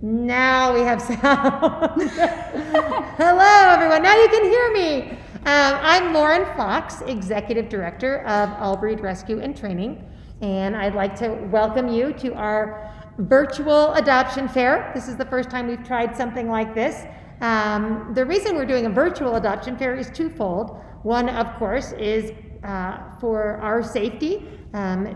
Now we have sound. Hello, everyone. Now you can hear me. I'm Lauren Fox, Executive Director of All Breed Rescue and Training, and I'd like to welcome you to our virtual adoption fair. This is the first time we've tried something like this. The reason we're doing a virtual adoption fair is twofold. One, of course, is for our safety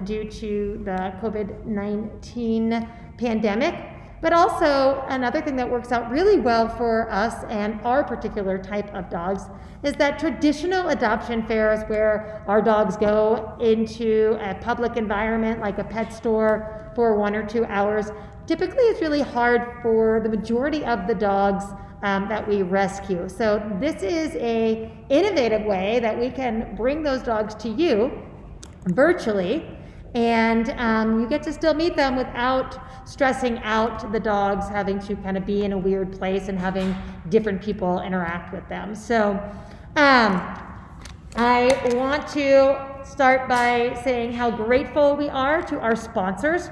due to the COVID-19 pandemic. But also, another thing that works out really well for us and our particular type of dogs is that traditional adoption fairs where our dogs go into a public environment like a pet store for 1 or 2 hours, typically it's really hard for the majority of the dogs that we rescue. So this is an innovative way that we can bring those dogs to you virtually, and you get to still meet them without stressing out the dogs, having to kind of be in a weird place and having different people interact with them. So I want to start by saying how grateful we are to our sponsors.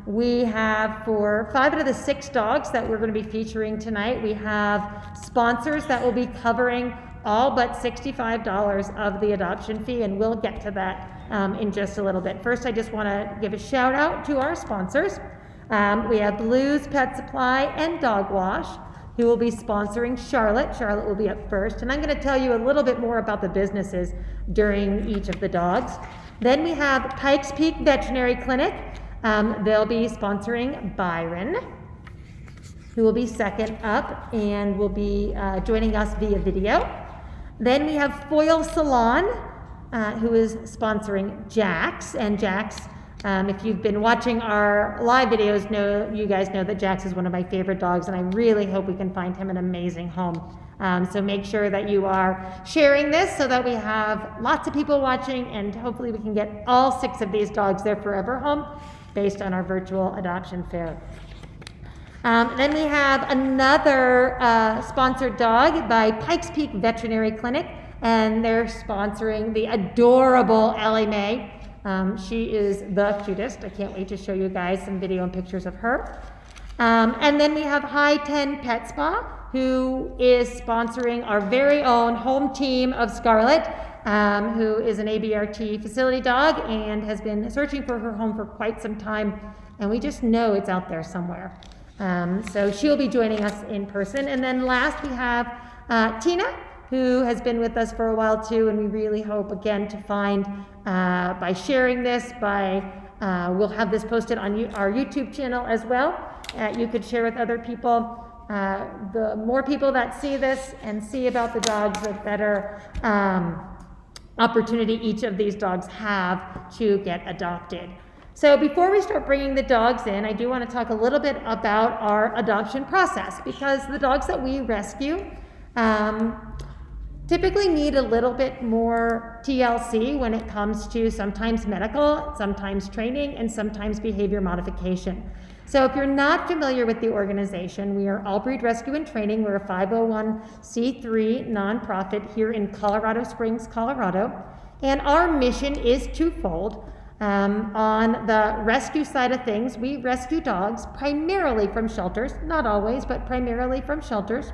We have, for 5 out of the 6 dogs that we're going to be featuring tonight, we have sponsors that will be covering all but $65 of the adoption fee, and we'll get to that in just a little bit. First, I just want to give a shout out to our sponsors. We have Blues Pet Supply and Dog Wash, who will be sponsoring Scarlett. Scarlett will be up first, and I'm going to tell you a little bit more about the businesses during each of the dogs. Then we have Pikes Peak Veterinary Clinic. They'll be sponsoring Byron, who will be second up and will be joining us via video. Then we have Foil Salon, who is sponsoring Jax. And Jax, if you've been watching our live videos, you guys know that Jax is one of my favorite dogs, and I really hope we can find him an amazing home. So make sure that you are sharing this so that we have lots of people watching, and hopefully we can get all 6 of these dogs their forever home based on our virtual adoption fair. Then we have another sponsored dog by Pikes Peak Veterinary Clinic, and they're sponsoring the adorable Ellie-Mae. She is the cutest. I can't wait to show you guys some video and pictures of her. And then we have High 10 Pet Spa, who is sponsoring our very own home team of Scarlett, who is an ABRT facility dog and has been searching for her home for quite some time, and we just know it's out there somewhere. So she'll be joining us in person. And then last we have Tina, who has been with us for a while too, and we really hope again to find, by sharing this, we'll have this posted on our YouTube channel as well. You could share with other people. The more people that see this and see about the dogs, the better opportunity each of these dogs have to get adopted. So before we start bringing the dogs in, I do want to talk a little bit about our adoption process, because the dogs that we rescue typically need a little bit more TLC when it comes to sometimes medical, sometimes training, and sometimes behavior modification. So if you're not familiar with the organization, we are All Breed Rescue and Training. We're a 501c3 nonprofit here in Colorado Springs, Colorado. And our mission is twofold. On the rescue side of things, we rescue dogs primarily from shelters, not always, but primarily from shelters,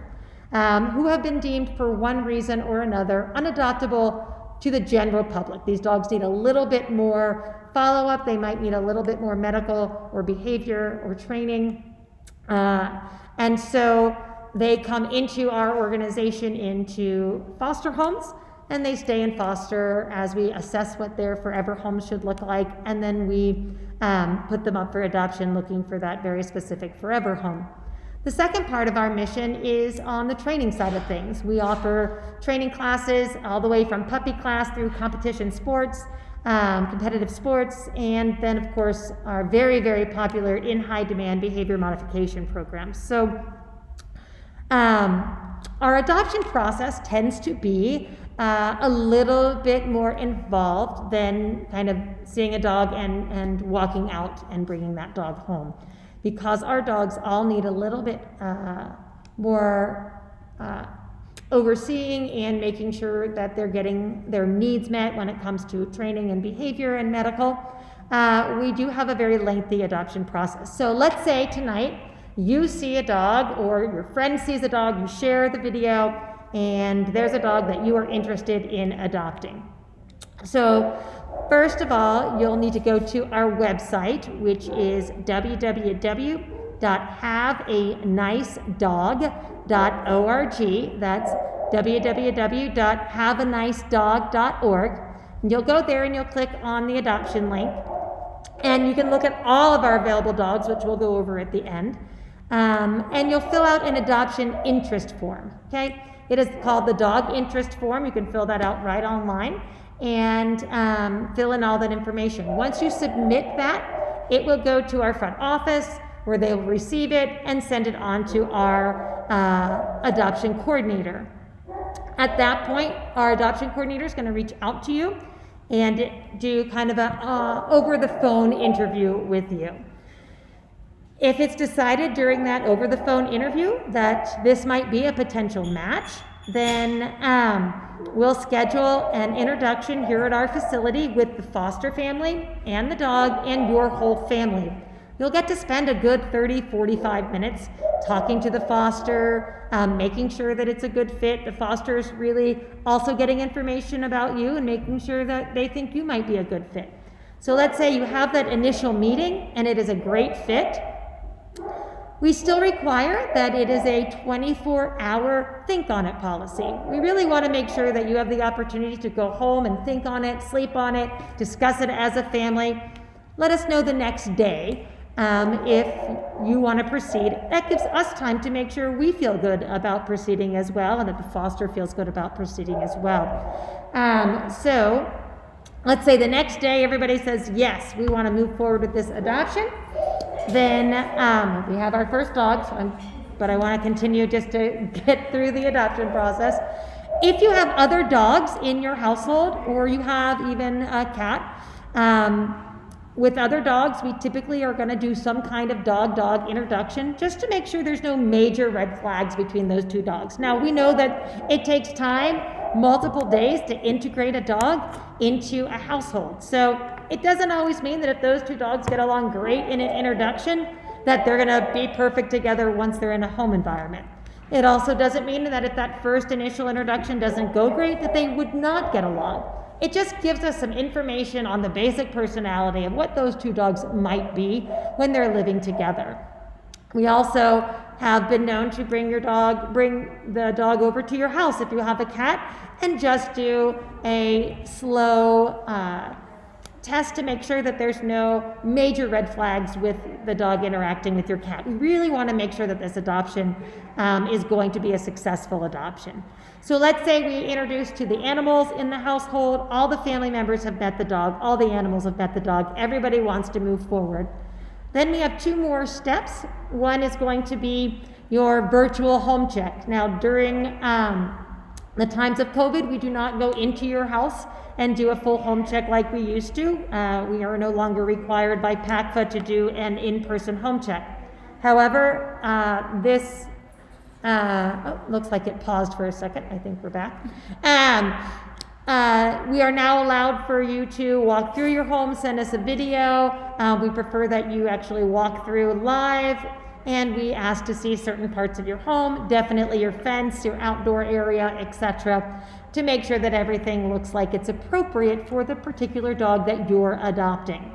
who have been deemed for one reason or another unadoptable to the general public. These dogs need a little bit more follow-up. They might need a little bit more medical or behavior or training. And so they come into our organization into foster homes, and they stay in foster as we assess what their forever home should look like, and then we put them up for adoption looking for that very specific forever home. The second part of our mission is on the training side of things. We offer training classes all the way from puppy class through competition sports, competitive sports, and then of course our very, very popular in high demand behavior modification programs. So our adoption process tends to be a little bit more involved than kind of seeing a dog and walking out and bringing that dog home, because our dogs all need a little bit more overseeing and making sure that they're getting their needs met when it comes to training and behavior and medical. We do have a very lengthy adoption process. So let's say tonight you see a dog or your friend sees a dog, you share the video, and there's a dog that you are interested in adopting. So first of all, you'll need to go to our website, which is www.haveanicedog.org. That's www.haveanicedog.org. And you'll go there and you'll click on the adoption link. And you can look at all of our available dogs, which we'll go over at the end. And you'll fill out an adoption interest form, okay? It is called the dog interest form. You can fill that out right online and fill in all that information. Once you submit that, it will go to our front office where they will receive it and send it on to our adoption coordinator. At that point, our adoption coordinator is going to reach out to you and do kind of a over-the-phone interview with you. If it's decided during that over-the-phone interview that this might be a potential match, then we'll schedule an introduction here at our facility with the foster family and the dog and your whole family. You'll get to spend a good 30-45 minutes talking to the foster, making sure that it's a good fit. The foster is really also getting information about you and making sure that they think you might be a good fit. So let's say you have that initial meeting and it is a great fit. We still require that it is a 24-hour think on it policy. We really want to make sure that you have the opportunity to go home and think on it, sleep on it, discuss it as a family. Let us know the next day if you want to proceed. That gives us time to make sure we feel good about proceeding as well and that the foster feels good about proceeding as well. So let's say the next day everybody says, yes, we want to move forward with this adoption. Then we have our first dog, but I want to continue just to get through the adoption process. If you have other dogs in your household or you have even a cat, with other dogs, we typically are going to do some kind of dog-dog introduction just to make sure there's no major red flags between those two dogs. Now, we know that it takes time, multiple days, to integrate a dog into a household. So it doesn't always mean that if those two dogs get along great in an introduction, that they're going to be perfect together once they're in a home environment. It also doesn't mean that if that first initial introduction doesn't go great, that they would not get along. It just gives us some information on the basic personality of what those two dogs might be when they're living together. We also have been known to bring the dog over to your house if you have a cat and just do a slow test to make sure that there's no major red flags with the dog interacting with your cat. We really want to make sure that this adoption is going to be a successful adoption. So let's say we introduce to the animals in the household, all the family members have met the dog, all the animals have met the dog, everybody wants to move forward. Then we have two more steps. One is going to be your virtual home check. Now during the times of COVID, we do not go into your house and do a full home check like we used to. We are no longer required by PACFA to do an in-person home check. However, looks like it paused for a second. I think we're back. We are now allowed for you to walk through your home, send us a video. We prefer that you actually walk through live, and we ask to see certain parts of your home, definitely your fence, your outdoor area, etc., to make sure that everything looks like it's appropriate for the particular dog that you're adopting.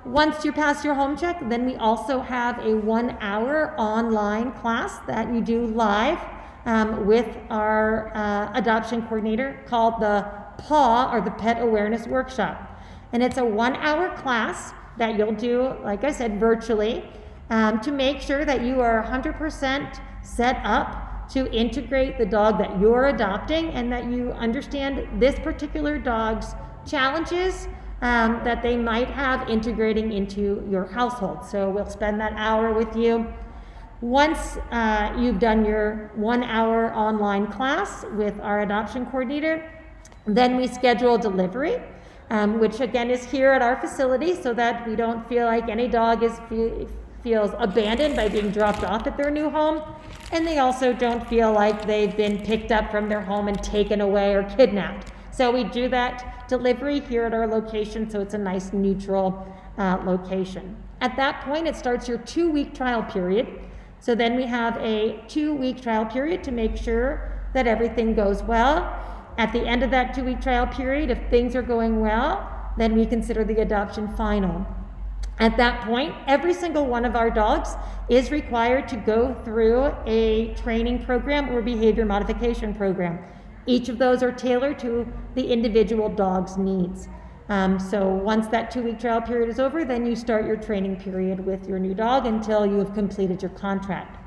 Once you pass your home check, then we also have a 1-hour online class that you do live with our adoption coordinator called the PAW, or the Pet Awareness Workshop. And it's a 1-hour class that you'll do, like I said, virtually to make sure that you are 100% set up to integrate the dog that you're adopting and that you understand this particular dog's challenges that they might have integrating into your household. So we'll spend that hour with you. Once you've done your 1-hour online class with our adoption coordinator, then we schedule delivery, which again is here at our facility so that we don't feel like any dog feels abandoned by being dropped off at their new home, and they also don't feel like they've been picked up from their home and taken away or kidnapped. So we do that delivery here at our location, so it's a nice neutral location. At that point, it starts your 2-week trial period. So then we have a 2-week trial period to make sure that everything goes well. At the end of that 2-week trial period, if things are going well, then we consider the adoption final. At that point, every single one of our dogs is required to go through a training program or behavior modification program. Each of those are tailored to the individual dog's needs. So once that 2-week trial period is over, then you start your training period with your new dog until you have completed your contract.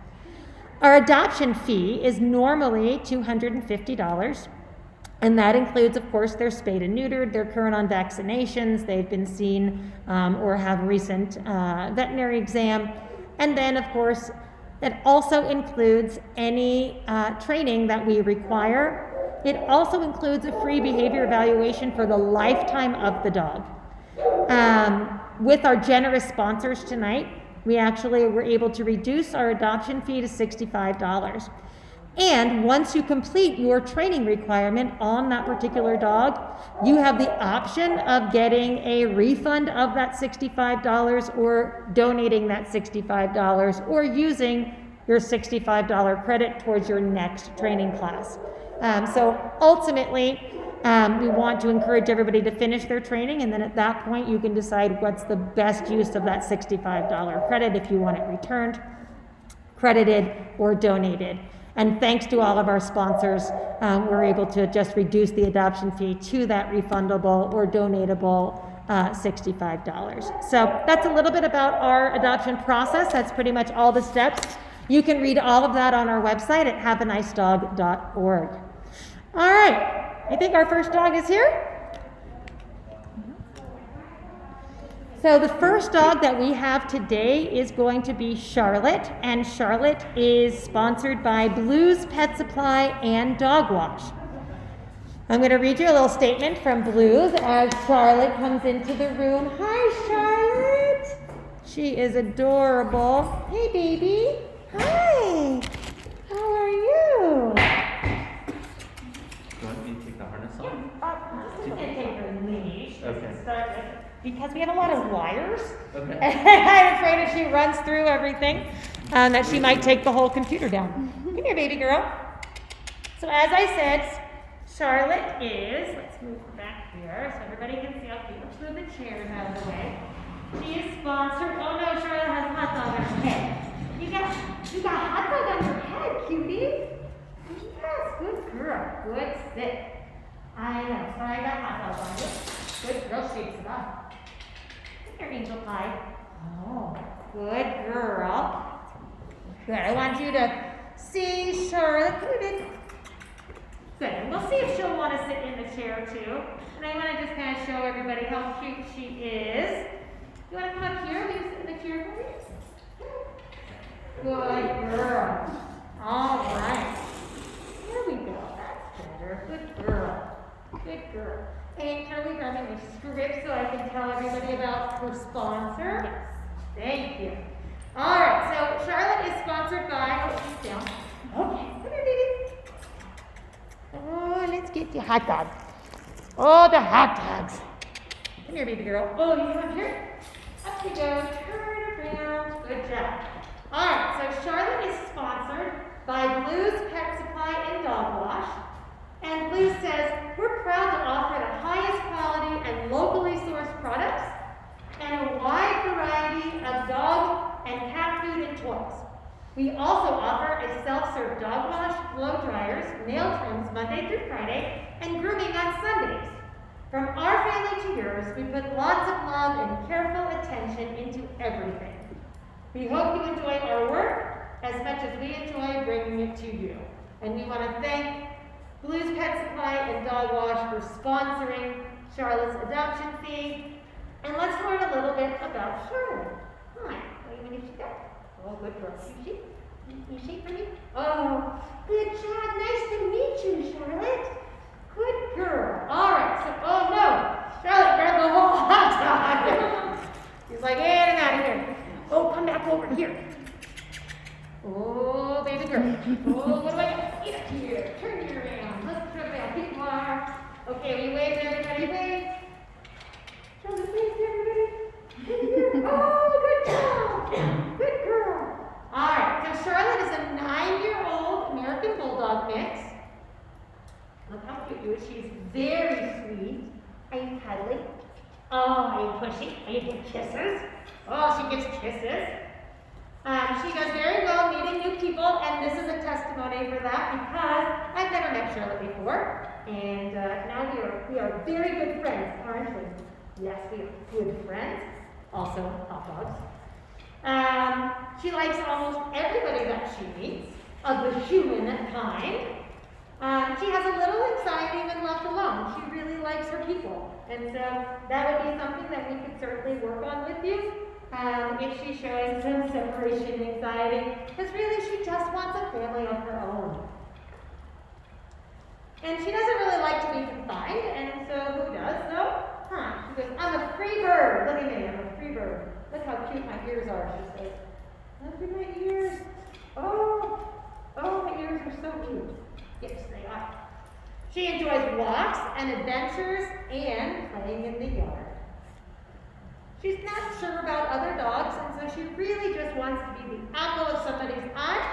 Our adoption fee is normally $250, and that includes, of course, their spayed and neutered, they're current on vaccinations, they've been seen or have recent veterinary exam, and then, of course, that also includes any training that we require. It also includes a free behavior evaluation for the lifetime of the dog. With our generous sponsors tonight, we actually were able to reduce our adoption fee to $65. And once you complete your training requirement on that particular dog, you have the option of getting a refund of that $65 or donating that $65 or using your $65 credit towards your next training class. So ultimately, we want to encourage everybody to finish their training, and then at that point you can decide what's the best use of that $65 credit if you want it returned, credited, or donated. And thanks to all of our sponsors, we're able to just reduce the adoption fee to that refundable or donatable $65. So that's a little bit about our adoption process. That's pretty much all the steps. You can read all of that on our website at haveanicedog.org. All right, I think our first dog is here. So the first dog that we have today is going to be Scarlett, and Scarlett is sponsored by Blues Pet Supply and Dog Wash. I'm going to read you a little statement from Blues as Scarlett comes into the room. Hi, Scarlett. She is adorable. Hey, baby. Hi. How are you? Do you want me to take the harness off? I'm just going to take her leash. Okay. Because we have a lot of wires. Okay. I'm afraid if she runs through everything, that she might take the whole computer down. Come here, baby girl. So as I said, Scarlett is, let's move her back here so everybody can see. Okay, let's move the chairs out of the way. She is sponsored. Oh no, Scarlett has a hot dog on her head. You got a hot dog on your head, cutie. Yes, good girl. Good sit. I know. So I got hot dog on you. Good girl, shakes it up. Come here, Angel Pie. Oh, good girl. Good. I want you to see Scarlett. Come here, baby. Good. And we'll see if she'll want to sit in the chair too. And I want to just kind of show everybody how cute she is. You want to come up here? Will you sit in the chair for me? Good girl. All right. Here we go. That's better. Good girl. Good girl. And can we grab me a script so I can tell everybody about her sponsor? Yes. Thank you. All right. So Scarlett is sponsored by. Oh, she's down. Okay. Come here, baby. Oh, let's get the hot dog. Oh, the hot dogs. Come here, baby girl. Oh, you come here. Up we go. Turn around. Good job. All right, so Scarlett is sponsored by Blues Pet Supply and Dog Wash. And Blues says, we're proud to offer the highest quality and locally sourced products and a wide variety of dog and cat food and toys. We also offer a self-serve dog wash, blow dryers, nail trims Monday through Friday, and grooming on Sundays. From our family to yours, we put lots of love and careful attention into everything. We hope you enjoy our work as much as we enjoy bringing it to you. And we want to thank Blues Pet Supply and Dog Wash for sponsoring Scarlett's adoption fee. And let's learn a little bit about Scarlett. Hi, are you going to shake? Oh, good girl. You shake? You shake for me? Oh, good job. Nice to meet you, Scarlett. Good girl. All right. So, oh no, Scarlett grabbed the whole hot dog. She's like, get him out of here. Oh, come back over here. Oh, baby girl. Oh, what do I got? Get here. Turn you around. Let's turn around. Here you are. Okay, we wave to everybody. Wave. Show the face to everybody. Oh, good dog mix. Look how cute you are. She's very sweet. Are you cuddly? Oh, are you pushy? Are you getting kisses? Oh, she gives kisses. She does very well meeting new people, and this is a testimony for that because I've never met Scarlett before, and now we are very good friends, aren't we? Yes, we are good friends. Also, hot dogs. She likes almost everybody that she meets of the human kind. She has a little anxiety when left alone. She really likes her people, and so that would be something that we could certainly work on with you. If she's showing some separation anxiety, because really she just wants a family of her own. And she doesn't really like to be confined, and so who does though? She goes, I'm a free bird. Look at me, I'm a free bird. Look how cute my ears are, she says. Look at my ears. Oh, my ears are so cute. Yes, they are. She enjoys walks and adventures and playing in the yard. She's not sure about other dogs, and so she really just wants to be the apple of somebody's eye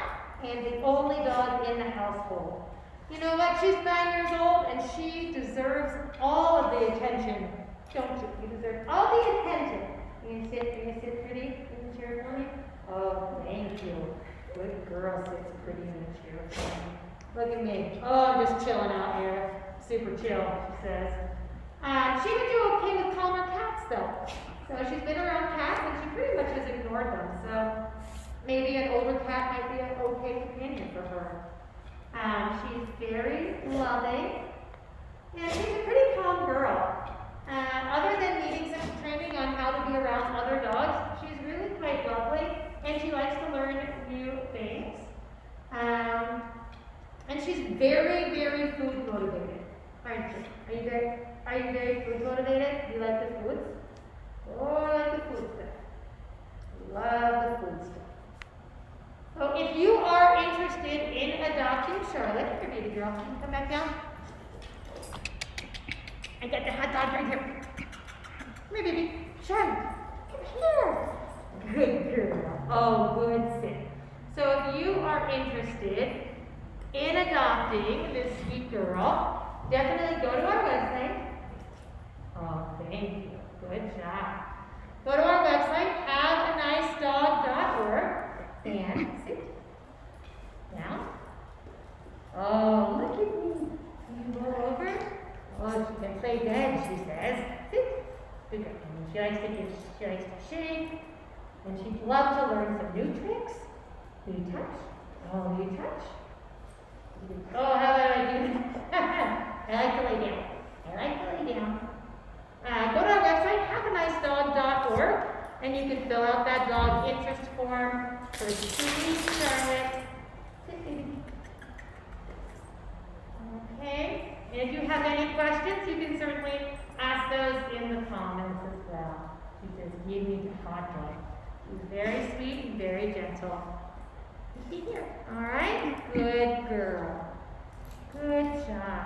and the only dog in the household. You know what? She's 9 years old, and she deserves all of the attention, don't you? You deserve all the attention. Are you gonna sit pretty in the chair for me? Oh, thank you. Good girl sits pretty in the chair for me. Look at me. Oh, I'm just chilling out here. Super chill, she says. She would do okay with calmer cats, though. So she's been around cats, and she pretty much has ignored them. So maybe an older cat might be an okay companion for her. She's very loving, and she's a pretty calm girl. Other than needing some training on how to be around other dogs, she's really quite lovely, and she likes to learn new things. And she's very, very food motivated, aren't you? Are you very food motivated? Do you like the foods? Oh, I like the food stuff. Love the food stuff. So if you are interested in adopting Scarlett, your baby girl, can you come back down? I got the hot dog right here. Come here, baby. Scarlett, come here. Good girl. Oh, good sit. So if you are interested in adopting this sweet girl, definitely go to our website. Oh, thank you. Good job. Go to our website, haveanicedog.org, and sit down. Oh, look at me. You roll over. Oh, she can play dead, she says. Sit. Good girl. And she likes to shake, and she'd love to learn some new tricks. Do you touch? Oh, do you touch? Oh, how do I do that? I like to lay down. Go to our website, haveanicedog.org, and you can fill out that dog interest form for sweet Scarlett. Okay, and if you have any questions, you can certainly ask those in the comments as well. She says, give me the hot dog. She's very sweet and very gentle. See here. All right, good girl. Good job.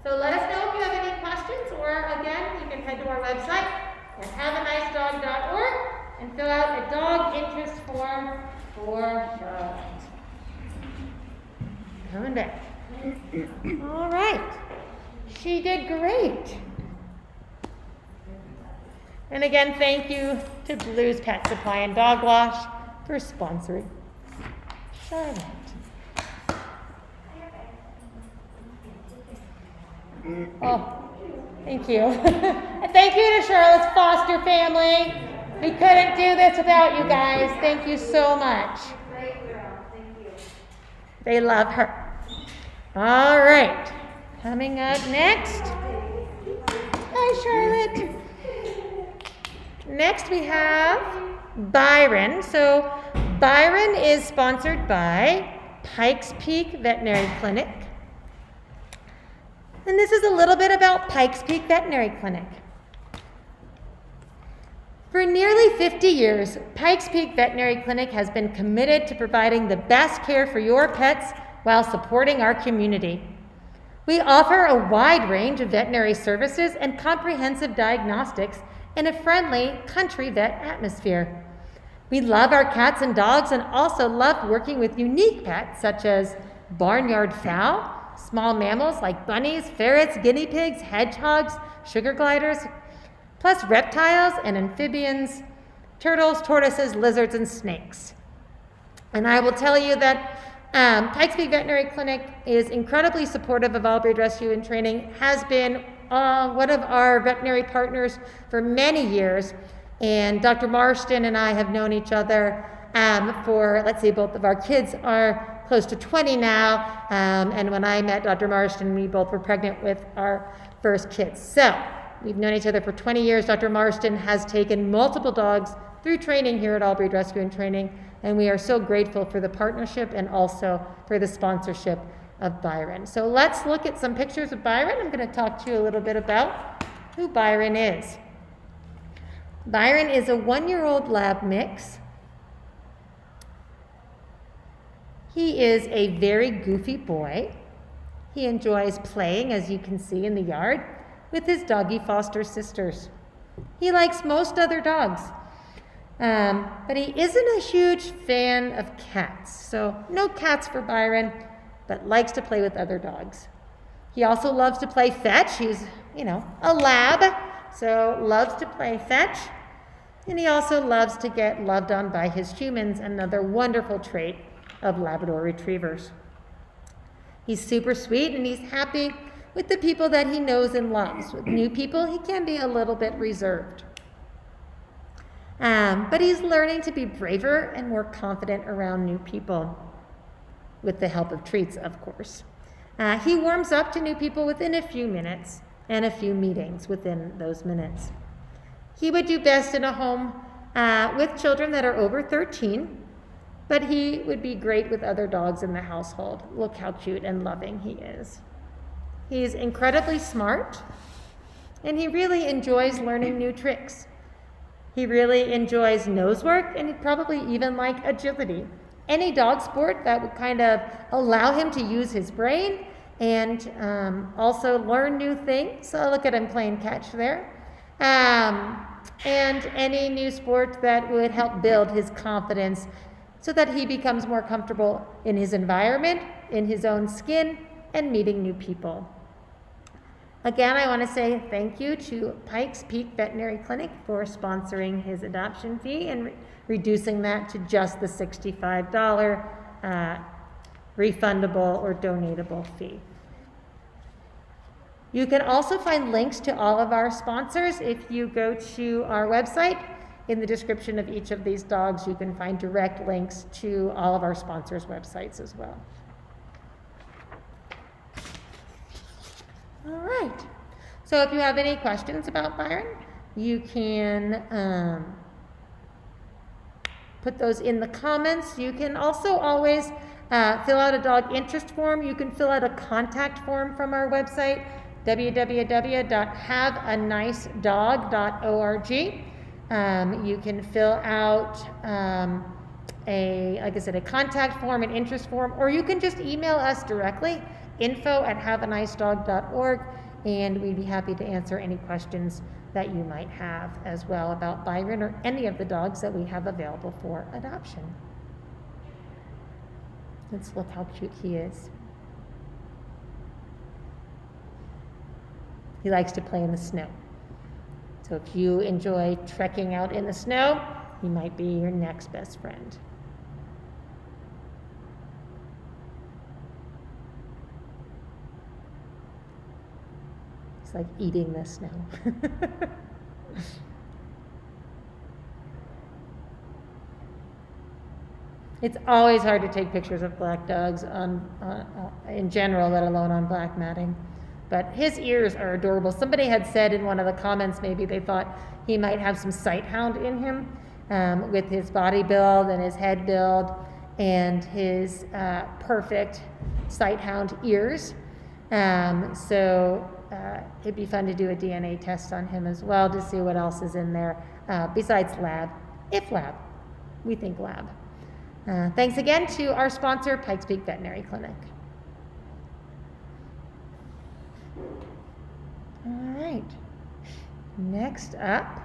So let us know if you have any questions, or again, you can head to our website at haveanicedog.org and fill out a dog interest form for Scarlett. Coming back. All right. She did great. And again, thank you to Blues Pet Supply and Dog Wash for sponsoring Scarlett. Oh, thank you. And thank you to Charlotte's foster family. We couldn't do this without you guys. Thank you so much. Great girl. Thank you. They love her. All right. Coming up next. Hi, Charlotte. Next we have Byron. So Byron is sponsored by Pikes Peak Veterinary Clinic. And this is a little bit about Pikes Peak Veterinary Clinic. For nearly 50 years, Pikes Peak Veterinary Clinic has been committed to providing the best care for your pets while supporting our community. We offer a wide range of veterinary services and comprehensive diagnostics in a friendly country vet atmosphere. We love our cats and dogs and also love working with unique pets such as barnyard fowl, small mammals like bunnies, ferrets, guinea pigs, hedgehogs, sugar gliders, plus reptiles and amphibians, turtles, tortoises, lizards, and snakes. And I will tell you that Pikes Peak Veterinary Clinic is incredibly supportive of all breed rescue and training, has been one of our veterinary partners for many years. And Dr. Marston and I have known each other for, let's see, both of our kids are close to 20 now. And when I met Dr. Marston, we both were pregnant with our first kids. So we've known each other for 20 years. Dr. Marston has taken multiple dogs through training here at All Breed Rescue and Training. And we are so grateful for the partnership and also for the sponsorship of Byron. So let's look at some pictures of Byron. I'm going to talk to you a little bit about who Byron is. Byron is a 1-year-old lab mix. He is a very goofy boy. He enjoys playing, as you can see in the yard, with his doggy foster sisters. He likes most other dogs, but he isn't a huge fan of cats. So no cats for Byron, but likes to play with other dogs. He also loves to play fetch. He's, a lab, so loves to play fetch. And he also loves to get loved on by his humans, another wonderful trait of Labrador Retrievers. He's super sweet and he's happy with the people that he knows and loves. With new people, he can be a little bit reserved. But he's learning to be braver and more confident around new people, with the help of treats, of course. He warms up to new people within a few minutes and a few meetings within those minutes. He would do best in a home with children that are over 13, but he would be great with other dogs in the household. Look how cute and loving he is. He's incredibly smart, and he really enjoys learning new tricks. He really enjoys nose work, and he'd probably even like agility. Any dog sport that would kind of allow him to use his brain and also learn new things. So look at him playing catch there. And any new sport that would help build his confidence so that he becomes more comfortable in his environment, in his own skin, and meeting new people. Again, I want to say thank you to Pikes Peak Veterinary Clinic for sponsoring his adoption fee and reducing that to just the $65 refundable or donatable fee. You can also find links to all of our sponsors if you go to our website. In the description of each of these dogs, you can find direct links to all of our sponsors' websites as well. All right. So if you have any questions about Byron, you can put those in the comments. You can also always fill out a dog interest form. You can fill out a contact form from our website, www.haveanicedog.org. You can fill out a contact form, an interest form, or you can just email us directly, info@haveanicedog.org, and we'd be happy to answer any questions that you might have as well about Byron or any of the dogs that we have available for adoption. Let's look how cute he is. He likes to play in the snow. So if you enjoy trekking out in the snow, he might be your next best friend. It's like eating the snow. It's always hard to take pictures of black dogs in general, let alone on black matting. But his ears are adorable. Somebody had said in one of the comments maybe they thought he might have some sighthound in him with his body build and his head build and his perfect sighthound ears. So it'd be fun to do a DNA test on him as well to see what else is in there besides lab. If lab, we think lab. Thanks again to our sponsor, Pikes Peak Veterinary Clinic. All right. Next up,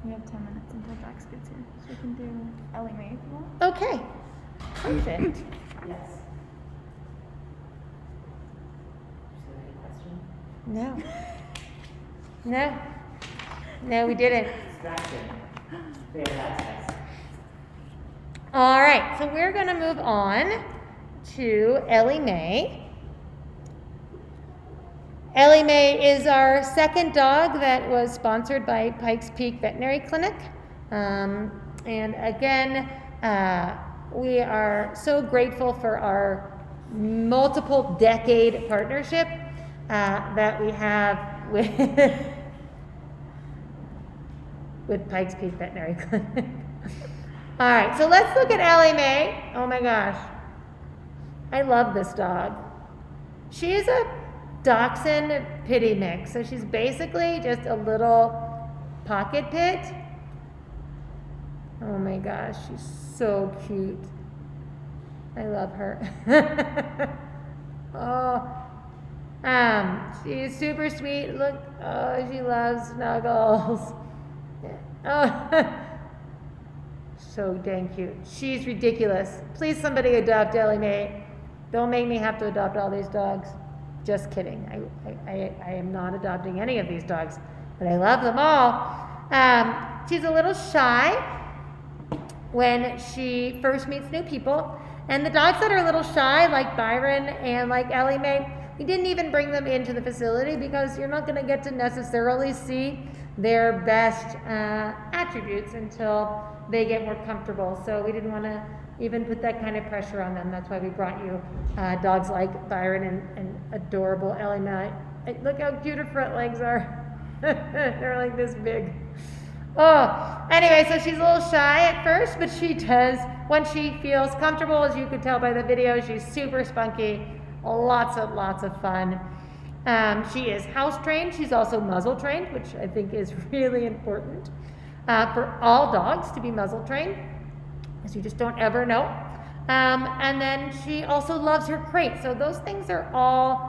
We have 10 minutes until Jax gets here, so we can do Ellie-Mae if you want. Okay, perfect. Yes. Question? No. No. No, we didn't. Distraction. Fair access. All right, so we're going to move on to Ellie-Mae. Ellie-Mae is our second dog that was sponsored by Pikes Peak Veterinary Clinic. And again, we are so grateful for our multiple decade partnership that we have with Pikes Peak Veterinary Clinic. All right, so let's look at Ellie-Mae. Oh my gosh. I love this dog. She is a Dachshund Pitty mix. So she's basically just a little pocket pit. Oh my gosh, she's so cute. I love her. She's super sweet. Look, oh, she loves snuggles. Oh, so dang cute. She's ridiculous. Please, somebody adopt Ellie-Mae. Don't make me have to adopt all these dogs. Just kidding. I am not adopting any of these dogs, but I love them all. She's a little shy when she first meets new people. And the dogs that are a little shy, like Byron and like Ellie-Mae, we didn't even bring them into the facility because you're not going to get to necessarily see their best attributes until they get more comfortable. So we didn't want to even put that kind of pressure on them. That's why we brought you dogs like Byron and adorable Ellie-Mae. Look how cute her front legs are. They're like this big. Oh, anyway, so she's a little shy at first, but she does, when she feels comfortable, as you could tell by the video, she's super spunky, lots of fun. She is house trained. She's also muzzle trained, which I think is really important for all dogs to be muzzle trained, because you just don't ever know. And then she also loves her crate. So those things are all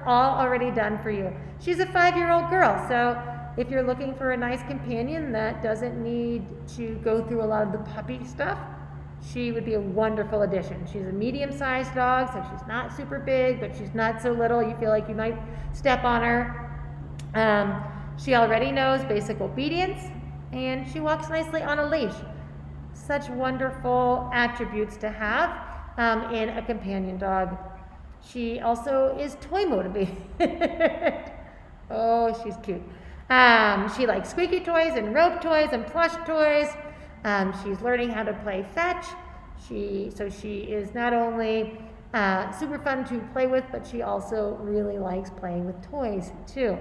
already done for you. She's a 5-year-old girl, so if you're looking for a nice companion that doesn't need to go through a lot of the puppy stuff, she would be a wonderful addition. She's a medium-sized dog, so she's not super big, but she's not so little you feel like you might step on her. She already knows basic obedience, and she walks nicely on a leash. Such wonderful attributes to have in a companion dog. She also is toy motivated. Oh, she's cute. She likes squeaky toys and rope toys and plush toys. She's learning how to play fetch. So she is not only super fun to play with, but she also really likes playing with toys too.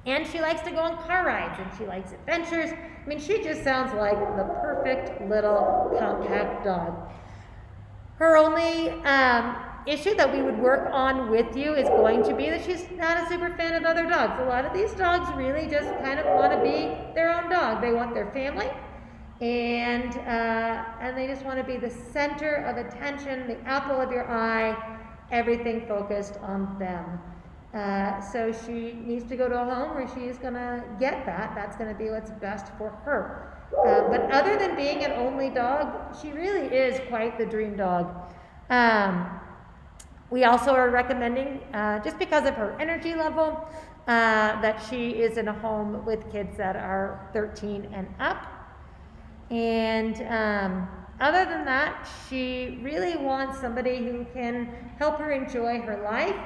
And she likes to go on car rides, and she likes adventures. I mean, she just sounds like the perfect little compact dog. Her only issue that we would work on with you is going to be that she's not a super fan of other dogs. A lot of these dogs really just kind of want to be their own dog. They want their family, and they just want to be the center of attention, the apple of your eye, everything focused on them. So she needs to go to a home where she's going to get that. That's going to be what's best for her. But other than being an only dog, she really is quite the dream dog. We also are recommending, just because of her energy level, that she is in a home with kids that are 13 and up. And other than that, she really wants somebody who can help her enjoy her life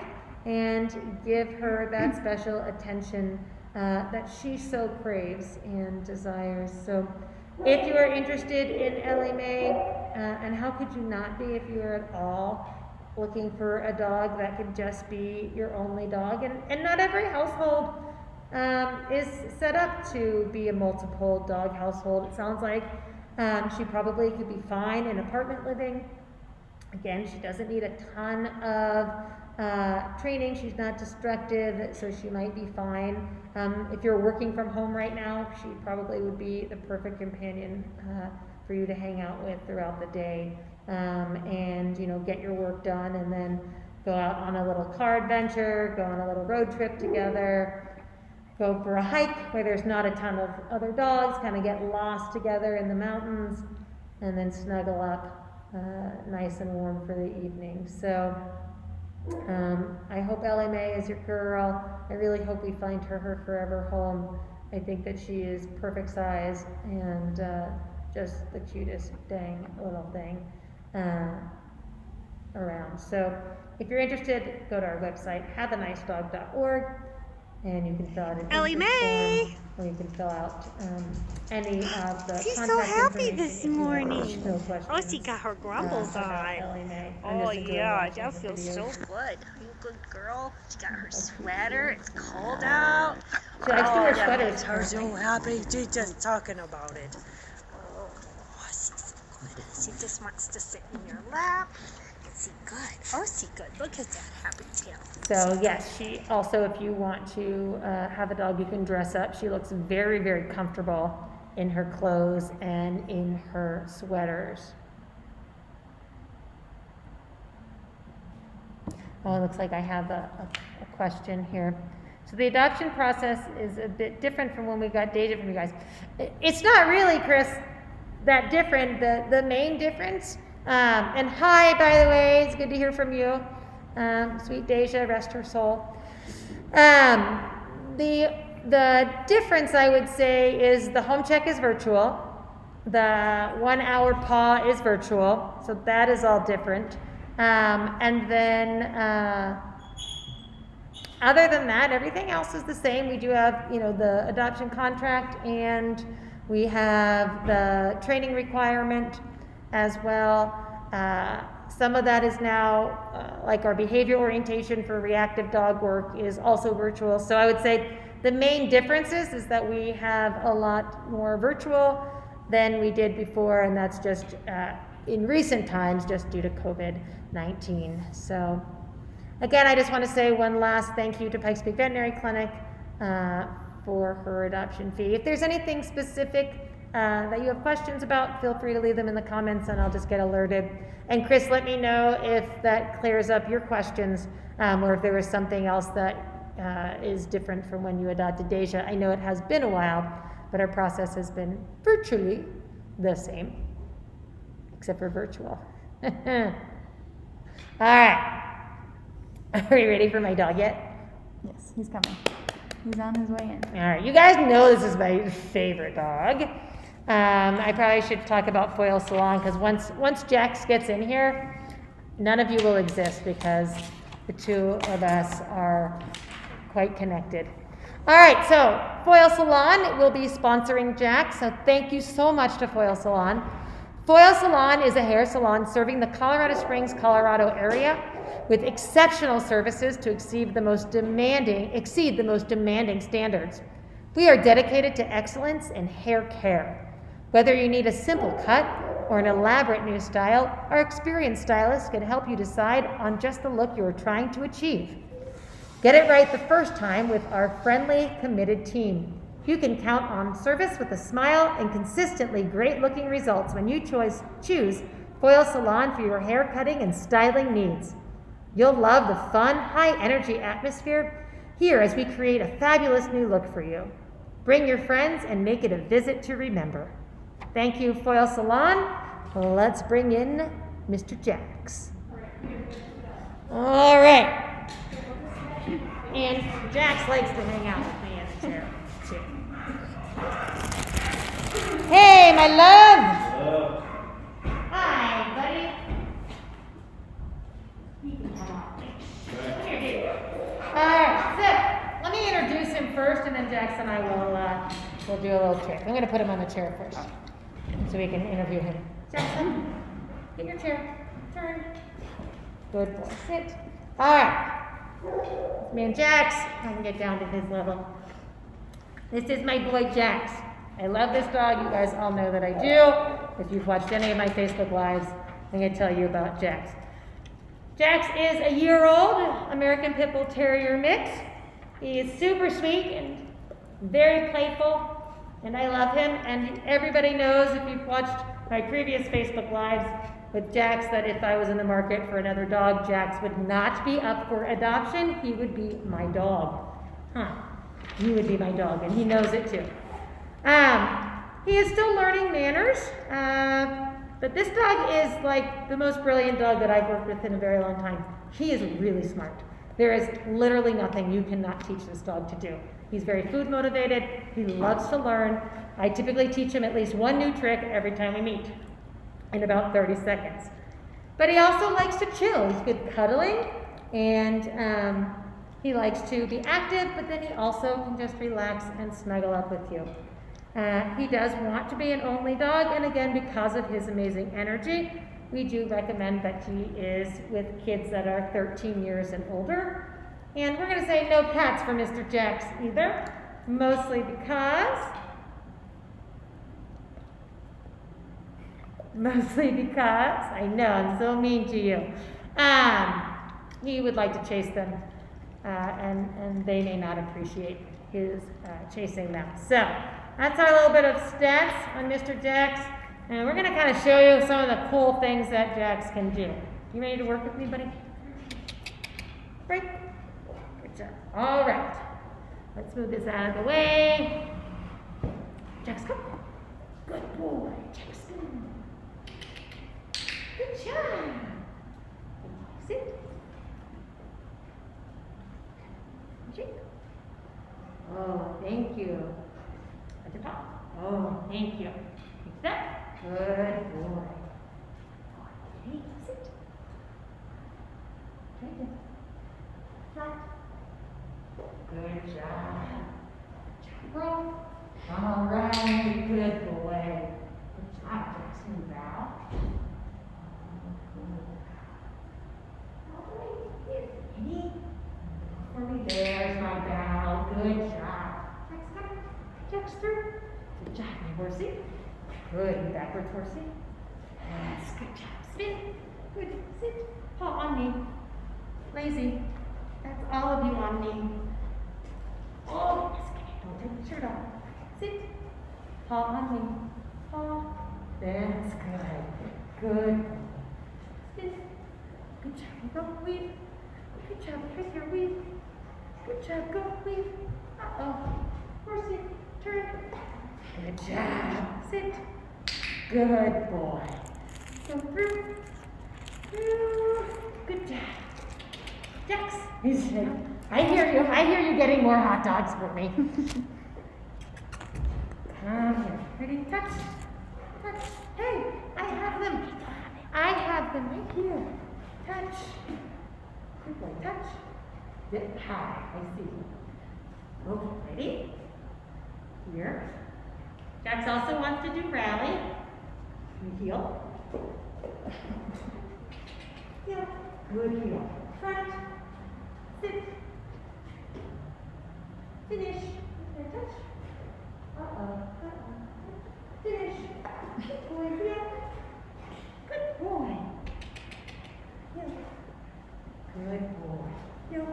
and give her that special attention that she so craves and desires. So if you are interested in Ellie-Mae, and how could you not be if you are at all looking for a dog that could just be your only dog? And not every household is set up to be a multiple dog household. It sounds like she probably could be fine in apartment living. Again, she doesn't need a ton of training. She's not destructive, so she might be fine. If you're working from home right now, she probably would be the perfect companion for you to hang out with throughout the day, and get your work done, and then go out on a little car adventure, go on a little road trip together. go for a hike where there's not a ton of other dogs, kind of get lost together in the mountains, and then snuggle up nice and warm for the evening. So I hope Ellie-Mae is your girl. I really hope we find her forever home. I think that she is perfect size and just the cutest dang little thing around. So if you're interested, go to our website, haveanicedog.org, and you can fill out an Ellie-Mae! form, or you can fill out any of the She's so contact happy information this if you have morning. additional questions, Oh, she got her grumbles about on. Ellie-Mae. I'm Oh just enjoying yeah, watching that the feels videos. so good. You good girl. She got her sweater. It's cold out. She likes to wear that sweaters. makes her so happy. She's just talking about it. Oh, she's so good. She just wants to sit in your lap. She good. Oh, she good. Look at that happy tail. So yes, she also, if you want to have a dog, you can dress up. She looks very, very comfortable in her clothes and in her sweaters. Oh, it looks like I have a question here. So the adoption process is a bit different from when we got Deja from you guys. It's not really, Chris, that different. The main difference, and hi, by the way, it's good to hear from you. Sweet Deja, rest her soul. The difference, I would say, is the home check is virtual. The 1 hour paw is virtual, so that is all different. And then, other than that, everything else is the same. We do have, the adoption contract, and we have the training requirement as well. Some of that is now, like our behavior orientation for reactive dog work is also virtual. So I would say the main difference is that we have a lot more virtual than we did before, and that's just in recent times just due to COVID-19. So again, I just want to say one last thank you to Pikes Peak Veterinary Clinic for her adoption fee. If there's anything specific that you have questions about, feel free to leave them in the comments and I'll just get alerted. And Chris, let me know if that clears up your questions or if there was something else that is different from when you adopted Deja. I know it has been a while, but our process has been virtually the same, except for virtual. All right. Are we ready for my dog yet? Yes, he's coming. He's on his way in. All right. You guys know this is my favorite dog. I probably should talk about Foil Salon because once Jax gets in here, none of you will exist because the two of us are quite connected. All right, so Foil Salon will be sponsoring Jax, so thank you so much to Foil Salon. Foil Salon is a hair salon serving the Colorado Springs, Colorado area with exceptional services to exceed the most demanding standards. We are dedicated to excellence in hair care. Whether you need a simple cut or an elaborate new style, our experienced stylists can help you decide on just the look you are trying to achieve. Get it right the first time with our friendly, committed team. You can count on service with a smile and consistently great-looking results when you choose Foil Salon for your hair cutting and styling needs. You'll love the fun, high-energy atmosphere here as we create a fabulous new look for you. Bring your friends and make it a visit to remember. Thank you, Foil Salon. Let's bring in Mr. Jax. All right. And Jax likes to hang out with me in the chair, too. Hey, my love. Hello. Hi, buddy. You can come on. Come here, baby. All right, so let me introduce him first, and then Jax and I will do a little trick. I'm going to put him on the chair first, so we can interview him. Jackson, get your chair. Turn. Good boy. Sit. All right. Me and Jax, I can get down to his level. This is my boy Jax. I love this dog. You guys all know that I do. If you've watched any of my Facebook Lives, I'm going to tell you about Jax. Jax is a year-old American Pit Bull Terrier mix. He is super sweet and very playful, and I love him. And everybody knows, if you've watched my previous Facebook Lives with Jax, that if I was in the market for another dog, Jax would not be up for adoption. He would be my dog. You would be my dog, and he knows it too. He is still learning manners, but this dog is like the most brilliant dog that I've worked with in a very long time. He is really smart. There is literally nothing you cannot teach this dog to do. He's very food motivated. He loves to learn. I typically teach him at least one new trick every time we meet in about 30 seconds. But he also likes to chill. He's good cuddling, and he likes to be active, but then he also can just relax and snuggle up with you. He does want to be an only dog, and again, because of his amazing energy, we do recommend that he is with kids that are 13 years and older. And we're going to say no cats for Mr. Jax either, mostly because I know I'm so mean to you. He would like to chase them, and they may not appreciate his chasing them. So that's our little bit of stats on Mr. Jax, and we're going to kind of show you some of the cool things that Jax can do. You ready to work with me, buddy? Right? Good job. All right. Let's move this out of the way. Jax, come. Good boy. Jax, come. Good job. Sit. Shake. Oh, thank you. At the top. Oh, thank you. Take that. Good boy. Okay, sit. Right there. Flat. Good job. Roll. All right, good boy. Good job, Jackson. Bow. All right, here. Ready? For me, there's my bow. Good job. Dexter. Good job, my horsey. Good. Backwards horsey. Yes, good job. Spin. Good. Sit. Paw on me. Lazy. That's all of you on me. Oh, don't take the shirt off. Sit. Paw on me. Paw. That's good. Good. Spin. Good job. Go weave. Good job. Right here, weave. Good job. Go weave. Uh-oh. Horsey. Turn. Good job. Sit. Good boy. Go through. Good job. Jax. He's like, I hear you. I hear you getting more hot dogs for me. Come here. Ready? Touch. Touch. Hey, I have them. I have them right here. Touch. Good boy. Touch. Zip high. I see. Okay. Ready? Here. Jax also wants to do rally. Heel. Heel. Good heel. Front. Sit. Finish. And touch. Uh-oh. Finish. Good boy. Heel. Good boy. Heel. Good boy. Heel.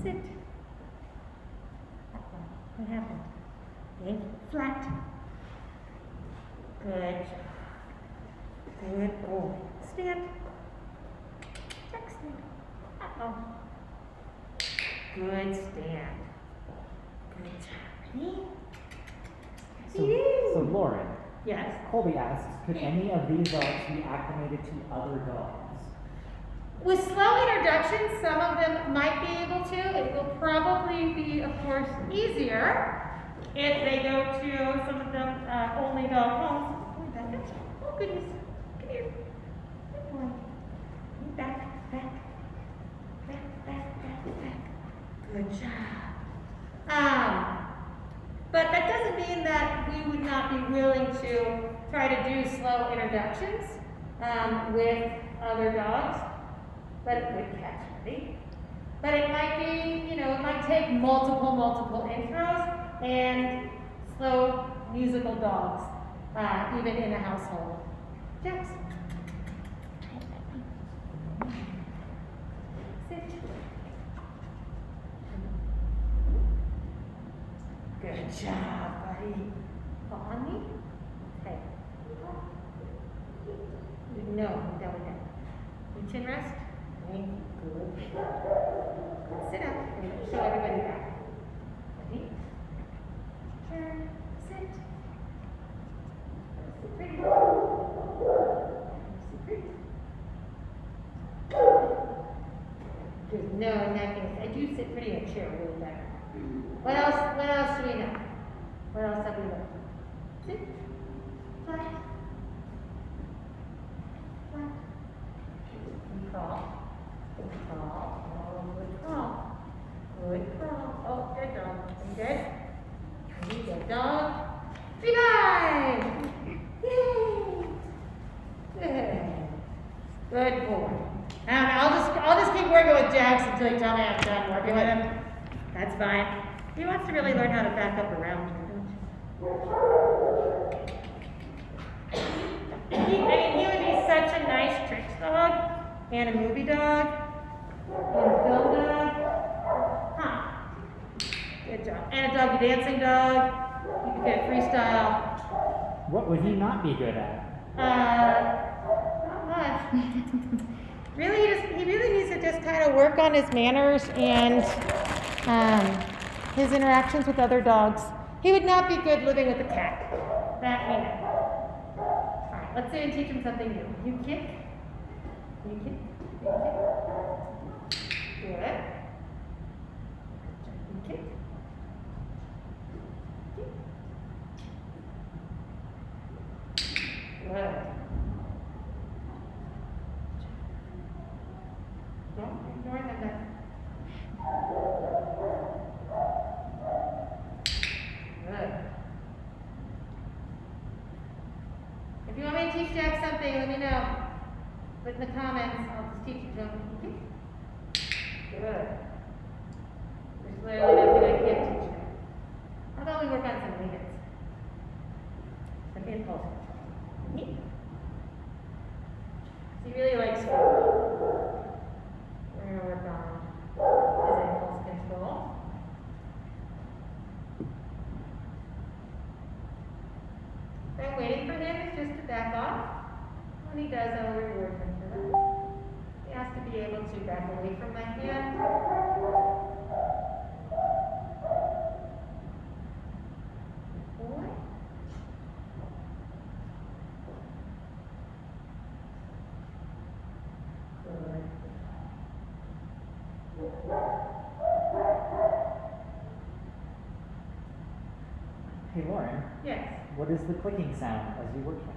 Sit. Uh-oh. What happened? Okay. Flat. Good job. Good boy. Stand. Jack stand. Uh-oh. Good stand. Good job. Ready? So Lauren, Yes. Colby asks, could any of these dogs be acclimated to other dogs? With slow introductions, some of them might be able to. It will probably be, of course, easier if they go to some of them only dog homes. Oh, goodness. Come here. Good boy. Back, back. Back, back, back, back. Good job. But that doesn't mean that we would not be willing to try to do slow introductions with other dogs. But it would catch, ready? But it might be, it might take multiple intros and slow musical dogs, even in a household. Jax. Sit. Good job, buddy. Paw on me. Hey. No, belly down. Your chin rest. Good. Sit up and show everybody back. Turn. Sit. Sit pretty. Sit pretty. There's no necking. I do sit pretty in a chair really bad. What else do we know? What else have we learned? Sit. Flat. Flat. And crawl. Good crawl. Oh, good crawl. Good crawl. Oh, good dog. Are you good? Are you good dog? Revive! Yay! Good. Good boy. And I'll just keep working with Jax until you tell me I'm done working with him. That's fine. He wants to really learn how to back up around here, don't you? He would be such a nice tricks dog, and a movie dog, and a film dog. Huh. Good job. And a doggy dancing dog. You could get freestyle. What would he not be good at? Not much. Really, he really needs to just kind of work on his manners and his interactions with other dogs. He would not be good living with a cat. That we know. All right, let's say and teach him something new. You kick. You kick. You kick. Good. You kick. Good. Don't ignore them then. Good. If you want me to teach Jack something, let me know. Put in the comments. I'll just teach it to him. Okay? Good. There's literally nothing I can't teach him. How about we work on some limits? Some impulse control. He really likes food. We're going to work on his impulse control. So I'm waiting for him is just to back off. When he does, I'll reward him for that. He has to be able to back away from my hand. Boy. Good. Hey Lauren, Yes. what is the clicking sound as you work him?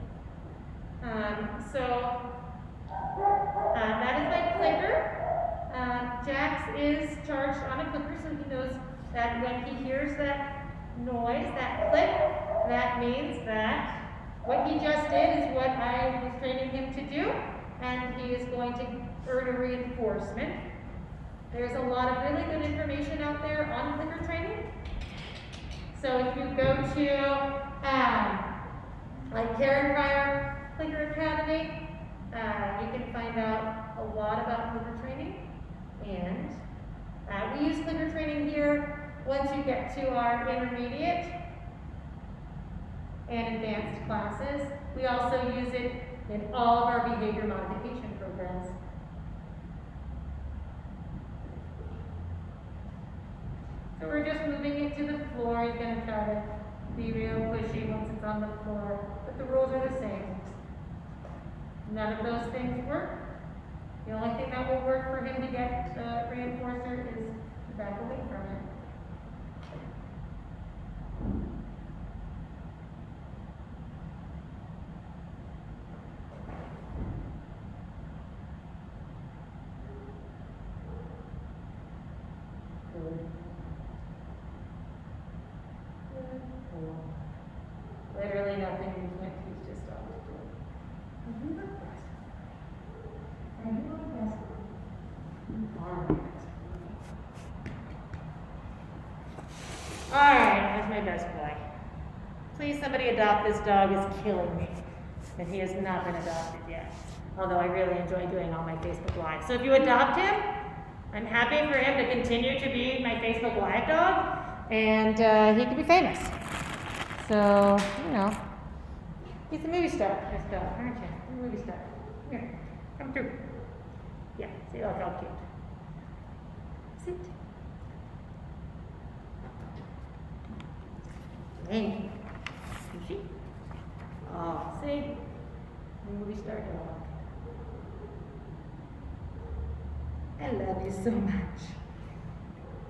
That is my clicker. Jax is charged on a clicker, so he knows that when he hears that noise, that click, that means that what he just did is what I was training him to do, and he is going to earn a reinforcement. There's a lot of really good information out there on clicker training. So if you go to like Karen Pryor Clicker Academy, you can find out a lot about clicker training. And we use clicker training here once you get to our intermediate and advanced classes. We also use it in all of our behavior modification programs. So we're just moving it to the floor. He's going to try to be real pushy once it's on the floor. But the rules are the same. None of those things work. The only thing that will work for him to get the reinforcer is to back away from it. Good. Literally nothing you can't teach this dog to do. And you look best. And you look best. You are my best. Alright, that's my best boy. Please somebody adopt this dog. It's killing me. And he has not been adopted yet. Although I really enjoy doing all my Facebook Live. So if you adopt him, I'm happy for him to continue to be my Facebook Live dog. And he could be famous. So, you know, he's a movie star, this dog, aren't you? You're a movie star. Here, come through. Yeah, see, look how cute. Sit. Thank you. Is she? Oh, see? When we start to walk. I love you so much.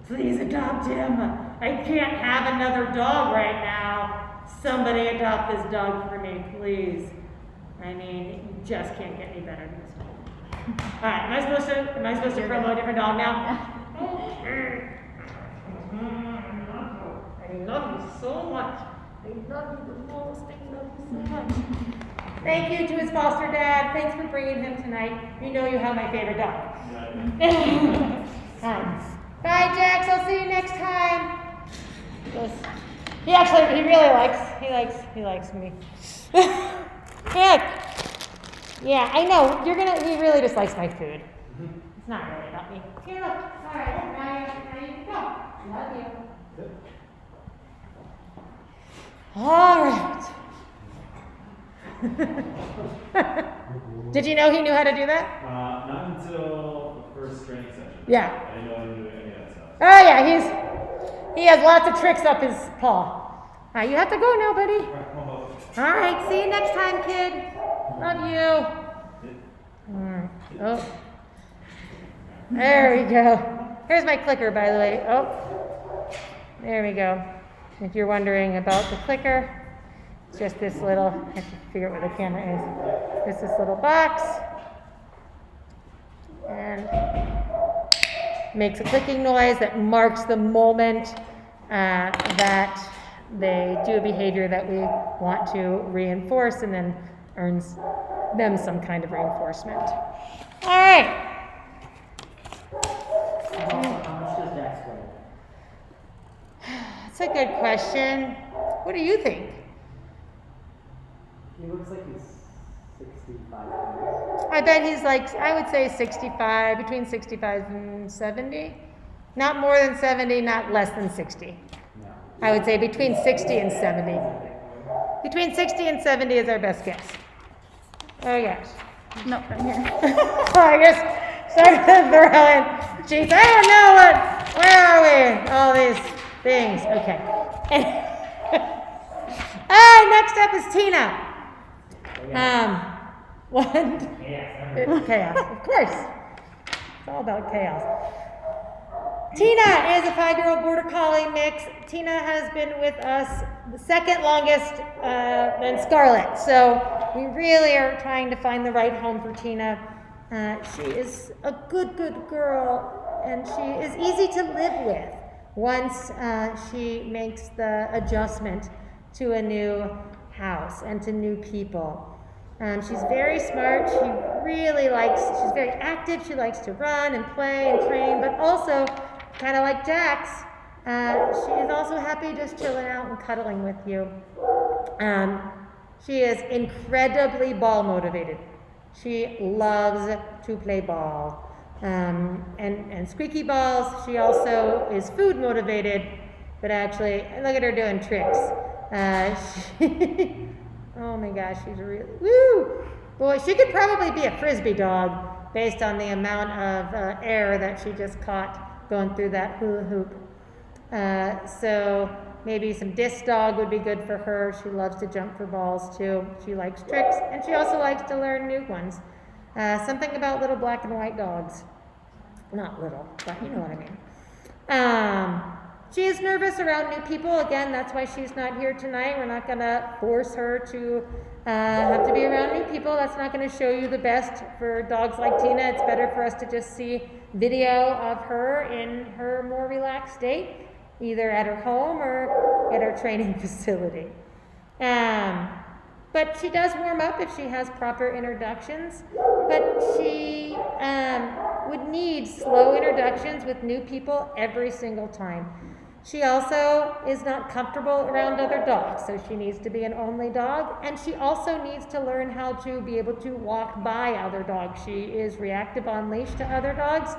Please adopt him. I can't have another dog right now. Somebody adopt this dog for me, please. I mean, you just can't get any better than this dog. All right, am I supposed to promote a different dog now? Okay. I love you so much. I love you the most. I love you so much. Thank you to his foster dad. Thanks for bringing him tonight. You know you have my favorite dog. Bye, Jax. I'll see you next time. He likes me. Yeah, I know. He really just likes my food. It's not really about me. Here, look. All right, now you can go. Love you. All right. Did you know he knew how to do that? Not until the first training session. Yeah. I didn't know he knew any of that stuff. Oh yeah, he has lots of tricks up his paw. All right, you have to go now, buddy. All right, see you next time, kid. Love you. All right. Oh, there we go. Here's my clicker, by the way. Oh, there we go. If you're wondering about the clicker, it's just this little, I have to figure out where the camera is. Just this little box. And makes a clicking noise that marks the moment that they do a behavior that we want to reinforce, and then earns them some kind of reinforcement. All right. How much does Dax weigh? That's a good question. What do you think? He looks like he's 65 pounds. I bet he's like, I would say 65, between 65 and 70. Not more than 70, not less than 60. No. I would say between 60 and 70. Between 60 and 70 is our best guess. Oh gosh. No, right here. I just started to throw in. Jeez, I don't know where are we? All these things. Okay. Next up is Tina. Chaos, of course. It's all about chaos. Tina is a 5-year-old Border Collie mix. Tina has been with us the second longest than Scarlett. So we really are trying to find the right home for Tina. She is a good girl, and she is easy to live with once she makes the adjustment to a new house and to new people. She's very smart. She's very active. She likes to run and play and train, but also, kind of like Jax, she is also happy just chilling out and cuddling with you. She is incredibly ball motivated. She loves to play ball. And squeaky balls. She also is food motivated, but actually, look at her doing tricks. Oh my gosh, she's really, woo! Boy, she could probably be a Frisbee dog based on the amount of air that she just caught going through that hula hoop. So maybe some disc dog would be good for her. She loves to jump for balls too. She likes tricks, and she also likes to learn new ones. Something about little black and white dogs. Not little, but you know what I mean. She is nervous around new people. Again, that's why she's not here tonight. We're not going to force her to have to be around new people. That's not going to show you the best for dogs like Tina. It's better for us to just see video of her in her more relaxed state, either at her home or at our training facility. But she does warm up if she has proper introductions. But she would need slow introductions with new people every single time. She also is not comfortable around other dogs, so she needs to be an only dog. And she also needs to learn how to be able to walk by other dogs. She is reactive on leash to other dogs.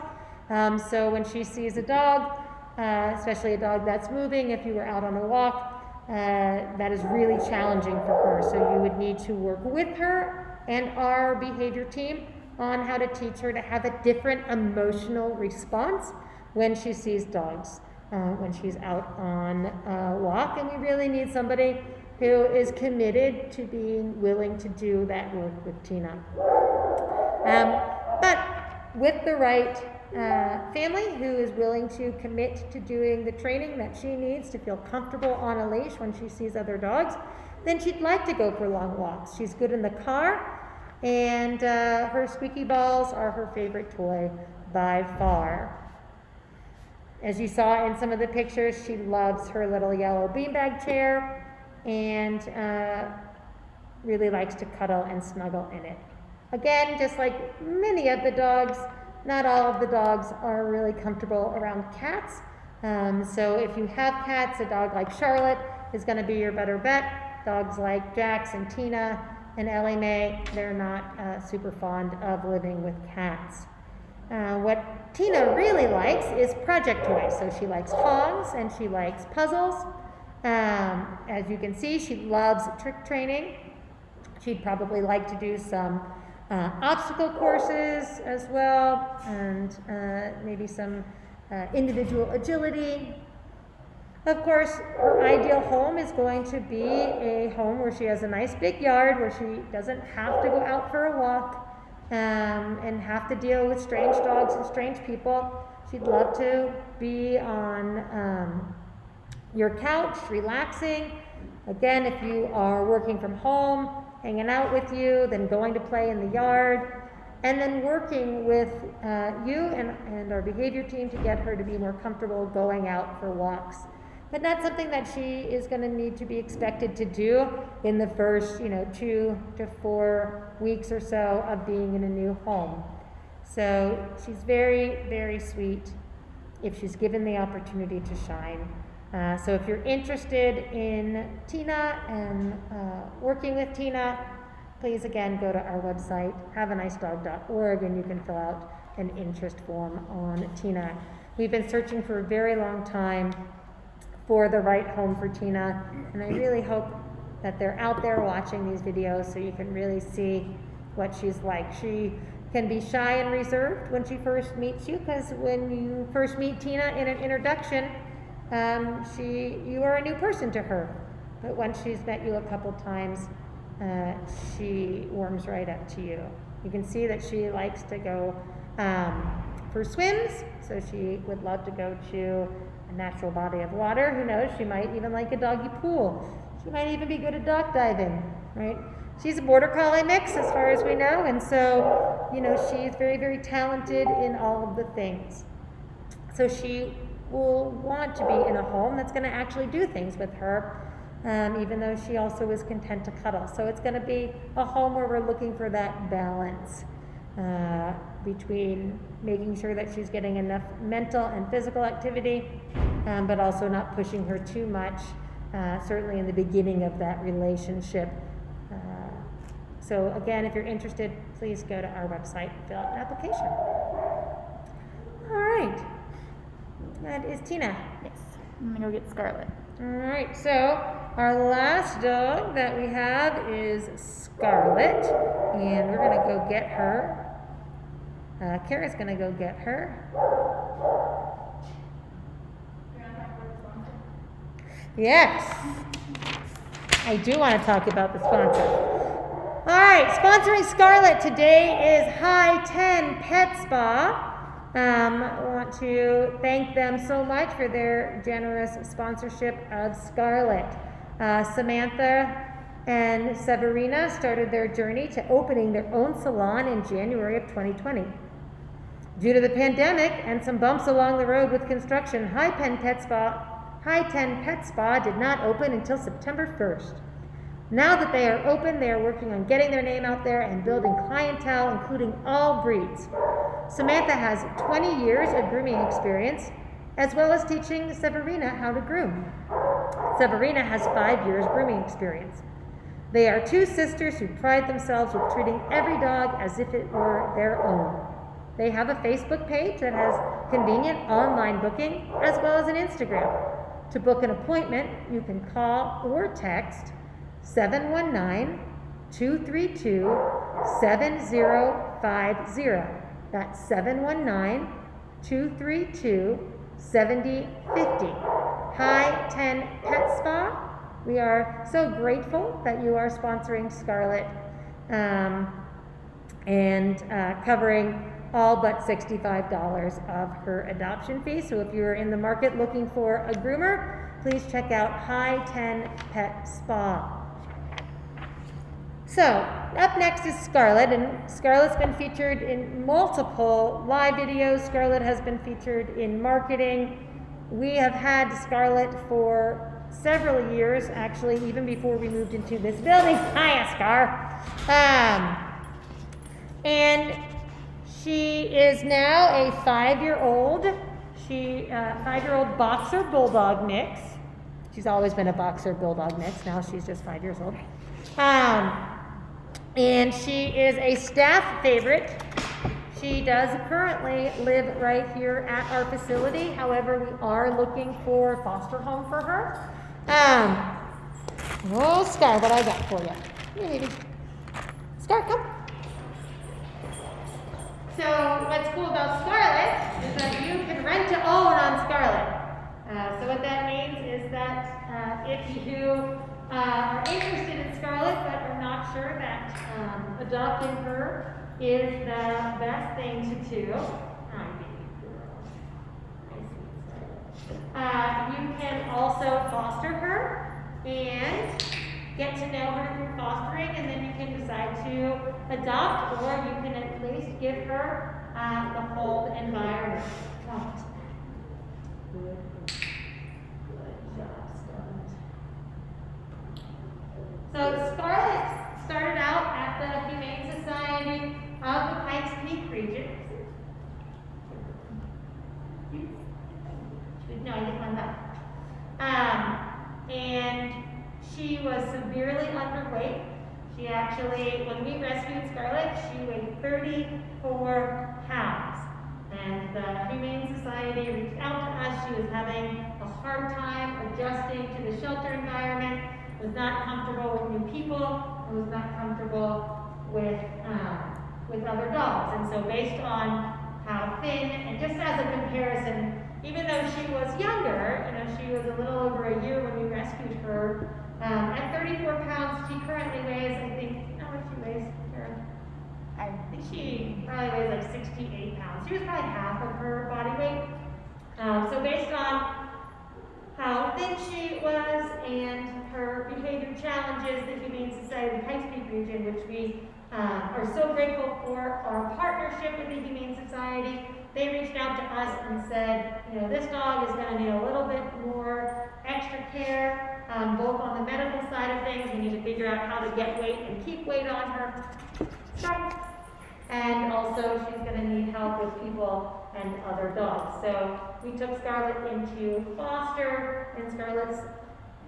So when she sees a dog, especially a dog that's moving, if you were out on a walk, that is really challenging for her. So you would need to work with her and our behavior team on how to teach her to have a different emotional response when she sees dogs. when she's out on a walk, and we really need somebody who is committed to being willing to do that work with Tina. But with the right family who is willing to commit to doing the training that she needs to feel comfortable on a leash when she sees other dogs, then she'd like to go for long walks. She's good in the car, and her squeaky balls are her favorite toy by far. As you saw in some of the pictures, she loves her little yellow beanbag chair and really likes to cuddle and snuggle in it. Again, just like many of the dogs, not all of the dogs are really comfortable around cats. So if you have cats, a dog like Scarlett is going to be your better bet. Dogs like Jax and Tina and Ellie-Mae, they're not super fond of living with cats. What Tina really likes is project toys. So she likes Hongs and she likes puzzles. As you can see, she loves trick training. She'd probably like to do some obstacle courses as well, and maybe some individual agility. Of course, her ideal home is going to be a home where she has a nice big yard, where she doesn't have to go out for a walk and have to deal with strange dogs and strange people. She'd love to be on your couch, relaxing. Again, if you are working from home, hanging out with you, then going to play in the yard, and then working with you and our behavior team to get her to be more comfortable going out for walks. But not something that she is going to need to be expected to do in the first, 2 to 4 weeks or so of being in a new home. So she's very, very sweet if she's given the opportunity to shine. So if you're interested in Tina and working with Tina, please again go to our website, haveanicedog.org, and you can fill out an interest form on Tina. We've been searching for a very long time for the right home for Tina, and I really hope that they're out there watching these videos so you can really see what she's like. She can be shy and reserved when she first meets you, because when you first meet Tina in an introduction, you are a new person to her. But once she's met you a couple times, she warms right up to you. You can see that she likes to go for swims, so she would love to go to a natural body of water. Who knows, she might even like a doggy pool. She might even be good at dock diving, right? She's a Border Collie mix as far as we know, and so, she's very, very talented in all of the things. So she will want to be in a home that's going to actually do things with her, even though she also is content to cuddle. So it's going to be a home where we're looking for that balance between making sure that she's getting enough mental and physical activity, but also not pushing her too much, certainly in the beginning of that relationship. So again, if you're interested, please go to our website and fill out an application. All right. That is Tina. Yes. I'm gonna go get Scarlett. All right, so our last dog that we have is Scarlett, and we're gonna go get her. Kara's gonna go get her. Yes, I do want to talk about the sponsor. All right, sponsoring Scarlett today is High 10 Pet Spa. I want to thank them so much for their generous sponsorship of Scarlett. Samantha and Severina started their journey to opening their own salon in January of 2020. Due to the pandemic and some bumps along the road with construction, High 10 Pet Spa did not open until September 1st. Now that they are open, they are working on getting their name out there and building clientele, including all breeds. Samantha has 20 years of grooming experience, as well as teaching Severina how to groom. Severina has 5 years grooming experience. They are two sisters who pride themselves with treating every dog as if it were their own. They have a Facebook page that has convenient online booking, as well as an Instagram. To book an appointment, you can call or text 719-232-7050. That's 719-232-7050. 7050. High 10 Pet Spa. We are so grateful that you are sponsoring Scarlett and covering all but $65 of her adoption fee. So if you're in the market looking for a groomer, please check out High 10 Pet Spa. So, up next is Scarlett, and Scarlett's been featured in multiple live videos. Scarlett has been featured in marketing. We have had Scarlett for several years, actually, even before we moved into this building. Hiya, Scar. And she is now a 5-year-old. She 5-year-old boxer bulldog mix. She's always been a boxer bulldog mix. Now she's just 5 years old. And she is a staff favorite. She does currently live right here at our facility. However, we are looking for a foster home for her. Oh, Scar, what I got for you? Here, baby. Scar, come. So what's cool about Scarlett is that you can rent to own on Scarlett. So what that means is that if you are interested in Scarlett but are not sure that adopting her is the best thing to do, you can also foster her and get to know her through fostering, and then you can decide to adopt, or you can at least give her the home environment. Good job, Scarlett. So Scarlett started out at the Humane Society of the Pikes Peak region. No, I didn't want that. And she was severely underweight. She actually, when we rescued Scarlett, she weighed 34 pounds. And the Humane Society reached out to us. She was having a hard time adjusting to the shelter environment, was not comfortable with new people, and was not comfortable with other dogs. And so based on how thin, and just as a comparison, even though she was younger, she was a little over a year when we rescued her, at 34 pounds, she currently weighs, I think, how much she weighs, Karen? I think she probably weighs like 68 pounds. She was probably half of her body weight. So based on how thin she was and her behavior challenges, the Humane Society of the Pikes Peak region, which we are so grateful for our partnership with the Humane Society, they reached out to us and said, this dog is going to need a little bit more extra care, both on the medical side of things. We need to figure out how to get weight and keep weight on her. And also she's going to need help with people and other dogs. So we took Scarlett into foster, and Scarlett's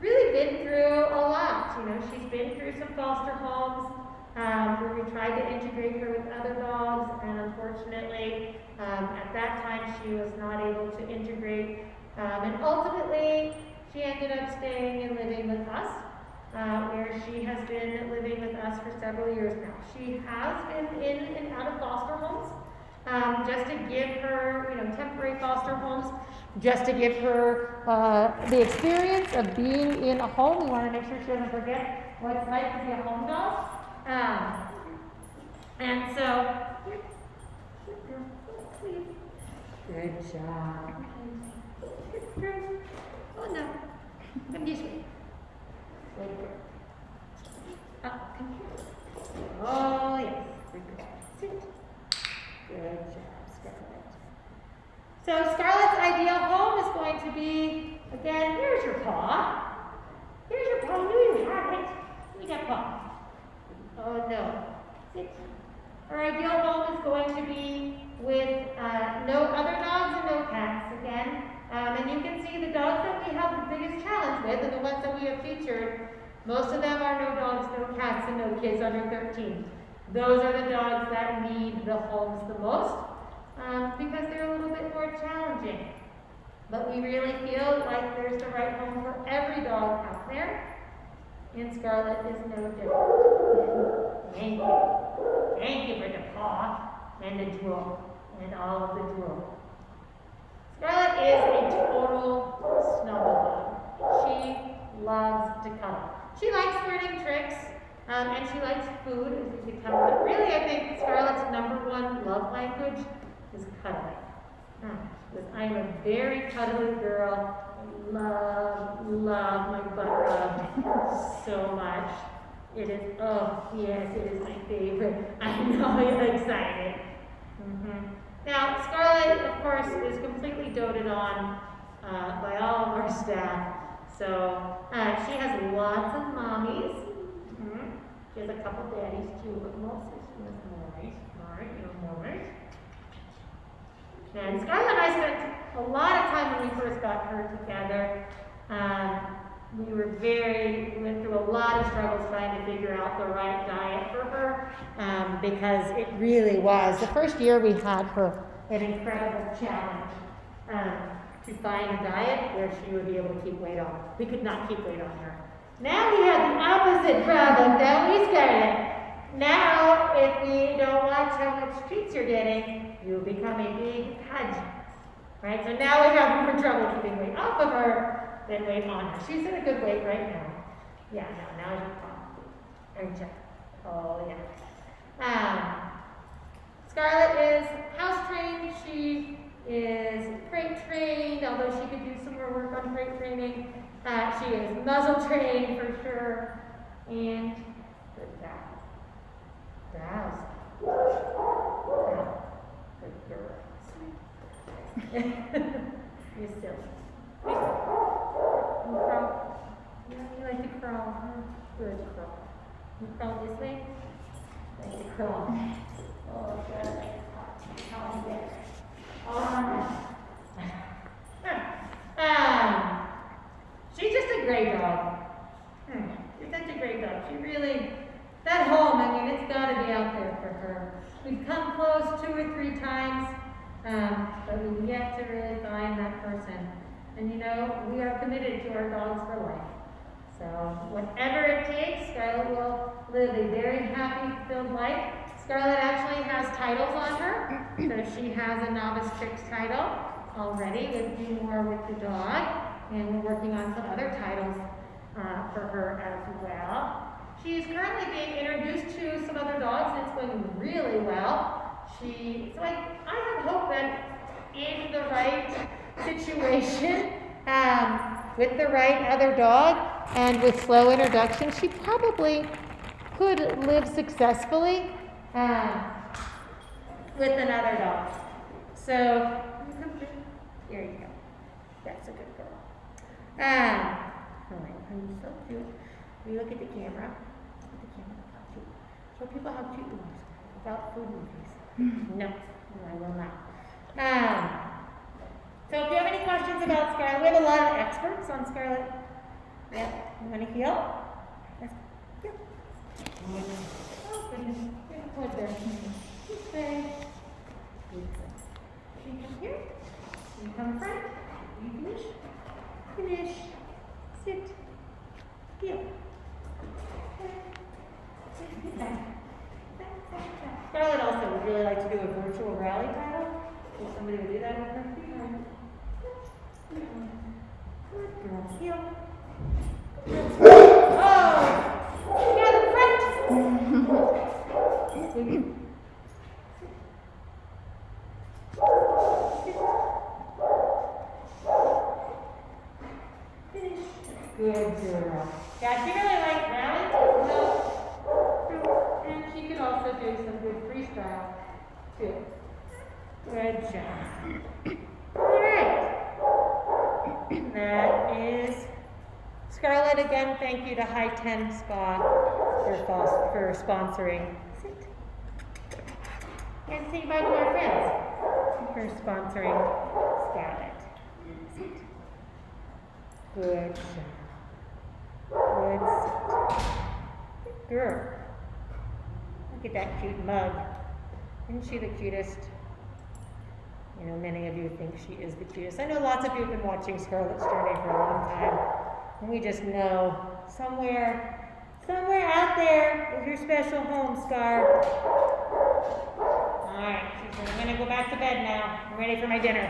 really been through a lot. She's been through some foster homes where we tried to integrate her with other dogs, and unfortunately, at that time she was not able to integrate. And ultimately, she ended up staying and living with us, where she has been living with us for several years now. She has been in and out of foster homes, just to give her, temporary foster homes, just to give her the experience of being in a home. We want to make sure she doesn't forget what it's like to be a home dog. And so, good job. Oh no, come this way. Come here. Oh yes, sit. Good job, Scarlett. So Scarlett's ideal home is going to be, again, here's your paw. Here's your paw. I knew you had it. Give me that paw. Oh no. Sit. Our ideal home is going to be with no other dogs and no cats again. And you can see the dogs that we have the biggest challenge with, and the ones that we have featured, most of them are no dogs, no cats, and no kids under 13. Those are the dogs that need the homes the most, because they're a little bit more challenging. But we really feel like there's the right home for every dog out there, and Scarlett is no different. Thank you. Thank you for the paw and the drool and all of the drool. Scarlett is a total snuggle bug. She loves to cuddle. She likes learning tricks, and she likes food, as you can tell. But really, I think Scarlett's #1 love language is cuddling. Because I'm a very cuddly girl. I love my butt rubbed so much. It is, oh yes, it is my favorite. I know you're excited. Now, Scarlett, of course, is completely doted on by all of our staff. So she has lots of mommies. She has a couple daddies too, but mostly she has mommies. And Scarlett and I spent a lot of time when we first got her together. We went through a lot of struggles trying to figure out the right diet for her, because it really was. The first year we had her an incredible challenge to find a diet where she would be able to keep weight on. We could not keep weight on her. Now we have the opposite problem, don't we, Scarlett? Now, if we don't watch how much treats you're getting, you'll become a big pudge. Right? So now we have more trouble keeping weight off of her than weight on her. She's at a good weight right now. Yeah, no, now you're calm. And check. Oh, yeah. Scarlett is house trained. She is crate trained, although she could do some more work on crate training. She is muzzle trained for sure. And good job. Douse. Good girl. You're silly. You crawl. Yeah, you like to crawl, huh? Good crawl. You crawl this way? Like to crawl. Oh, good. Crawl there. She's just a great dog. She's such a great dog. She really, that home, I mean, it's got to be out there for her. We've come close 2 or 3 times, but we've yet to really find that person. And you know, we are committed to our dogs for life. So whatever it takes, Scarlett will live a very happy, fulfilled life. Scarlett actually has titles on her. So she has a novice tricks title already. We'll do more with the dog. And we're working on some other titles for her as well. She's currently being introduced to some other dogs, and it's going really well. So I have hope that in the right situation, with the right other dog, and with slow introduction, she probably could live successfully with another dog. So, there you go. That's a good girl. I'm so cute. We look at the camera. Show people how cute you are without food movies. No, I will not. So if you have any questions about Scarlett, we have a lot of experts on Scarlett. Yeah, you want to heel? Yes. Heel. Oh, goodness. What's there? This way. You come here. You come front. You finish. Finish. Sit. Heel. Scarlett also would really like to do a virtual rally title. If somebody would do that with her. Good girl. Heel. Oh! Yeah, the front! Finish. Good girl. Yeah, she really likes rally. And she can also do some good freestyle, too. Good job. All right. That is Scarlett again. Thank you to High 10 Spa for sponsoring. Sit. And say bye to our friends for sponsoring Scarlett. Sit. Good job. Good sit. Good girl. Look at that cute mug. Isn't she the cutest? You know, many of you think she is the cutest. I know lots of you have been watching Scarlett's journey for a long time. And we just know somewhere out there is your special home, Scar. All right, I'm going to go back to bed now. I'm ready for my dinner.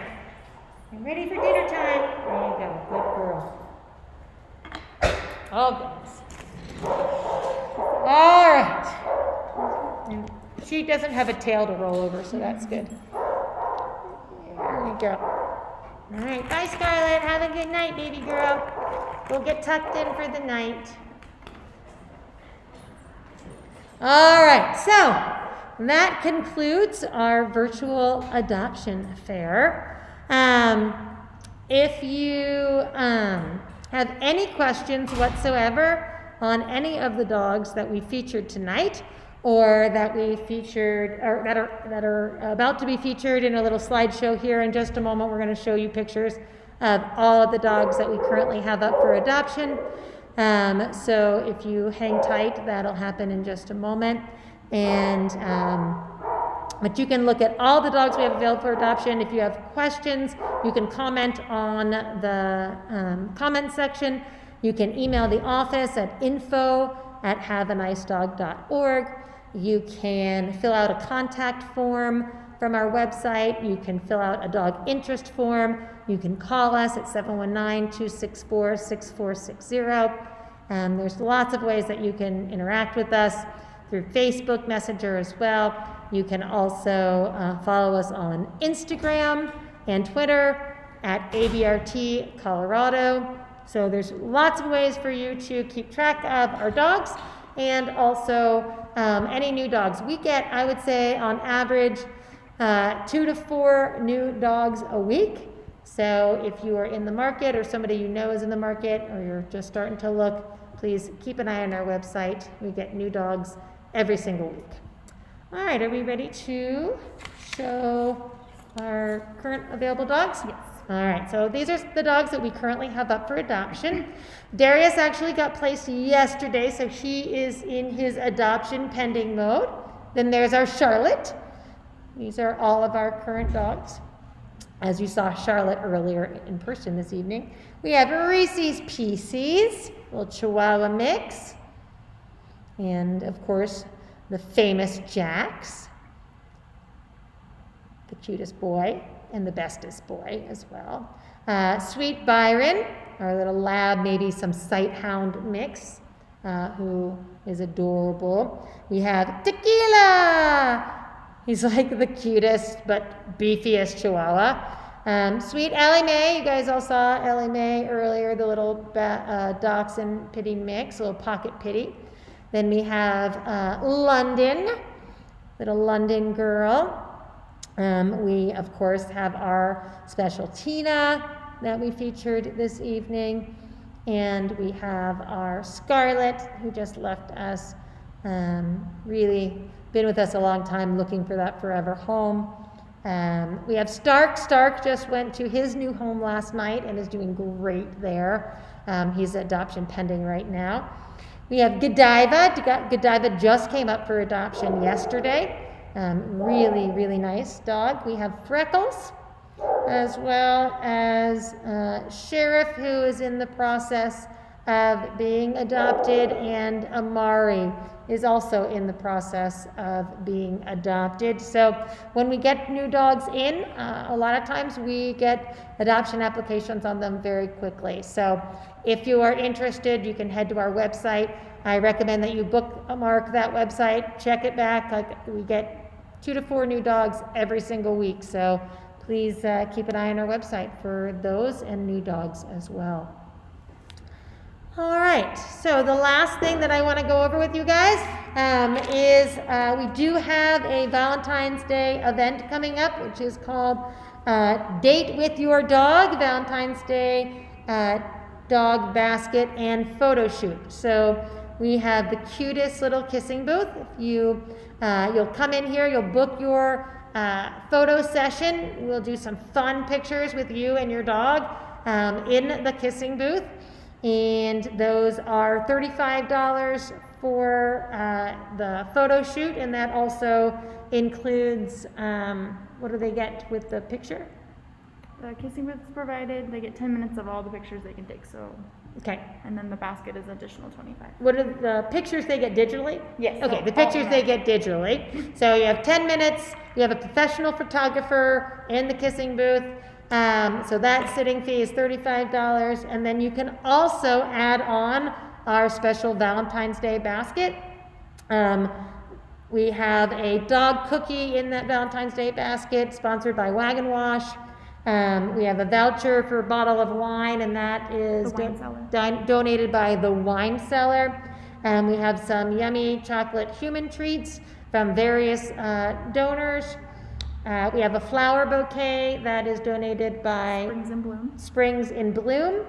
I'm ready for dinner time. There you go. Good girl. Oh, goodness. All right. And she doesn't have a tail to roll over, so that's good. There we go. All right. Bye, Scarlett. Have a good night, baby girl. We'll get tucked in for the night. All right. So that concludes our virtual adoption fair. If you have any questions whatsoever on any of the dogs that we featured tonight, or that we featured, or that are about to be featured in a little slideshow here in just a moment, we're going to show you pictures of all of the dogs that we currently have up for adoption. So if you hang tight, that'll happen in just a moment. And but you can look at all the dogs we have available for adoption. If you have questions, you can comment on the comment section. You can email the office at info@haveanicedog.org. You can fill out a contact form from our website. You can fill out a dog interest form. You can call us at 719-264-6460. There's lots of ways that you can interact with us through Facebook Messenger as well. You can also follow us on Instagram and Twitter at ABRT Colorado. So there's lots of ways for you to keep track of our dogs, and also any new dogs. We get, I would say, on average, 2 to 4 new dogs a week. So if you are in the market, or somebody you know is in the market, or you're just starting to look, please keep an eye on our website. We get new dogs every single week. All right, are we ready to show our current available dogs? Yes. All right, so these are the dogs that we currently have up for adoption. Darius actually got placed yesterday, so he is in his adoption pending mode. Then there's our Charlotte. These are all of our current dogs. As you saw Charlotte earlier in person this evening. We have Reese's Pieces, little Chihuahua mix. And of course, the famous Jax, the cutest boy and the bestest boy as well. Sweet Byron, our little lab, maybe some sight hound mix, who is adorable. We have Tequila. He's like the cutest but beefiest Chihuahua. Sweet Ellie-Mae, you guys all saw Ellie-Mae earlier, the little Dachshund Pitty mix, a little pocket pitty. Then we have London, little London girl. We, of course, have our special Tina that we featured this evening. And we have our Scarlett, who just left us, really been with us a long time, looking for that forever home. We have Stark. Stark just went to his new home last night and is doing great there. He's adoption pending right now. We have Godiva. Godiva just came up for adoption yesterday. Really, really nice dog. We have Freckles, as well as Sheriff, who is in the process of being adopted, and Amari is also in the process of being adopted. So when we get new dogs in, a lot of times we get adoption applications on them very quickly. So if you are interested, you can head to our website. I recommend that you bookmark that website, check it back. Like, we get 2 to 4 new dogs every single week. So please keep an eye on our website for those and new dogs as well. All right, so the last thing that I want to go over with you guys is we do have a Valentine's Day event coming up, which is called Date with Your Dog, Valentine's Day Dog Basket and Photo Shoot. So we have the cutest little kissing booth. If you'll come in here, you'll book your photo session. We'll do some fun pictures with you and your dog in the kissing booth. And those are $35 for the photo shoot, and that also includes, what do they get with the picture? The kissing booth is provided. They get 10 minutes of all the pictures they can take. So, Okay. and then the basket is additional 25. What are the pictures they get digitally? Yes. Okay, the pictures they get digitally. So you have 10 minutes, you have a professional photographer in the kissing booth. So that sitting fee is $35, and then you can also add on our special Valentine's Day basket. We have a dog cookie in that Valentine's Day basket, sponsored by Wagon Wash. We have a voucher for a bottle of wine, and that is The wine cellar. donated by the wine cellar. We have some yummy chocolate human treats from various donors. We have a flower bouquet that is donated by Springs in Bloom. Springs in Bloom.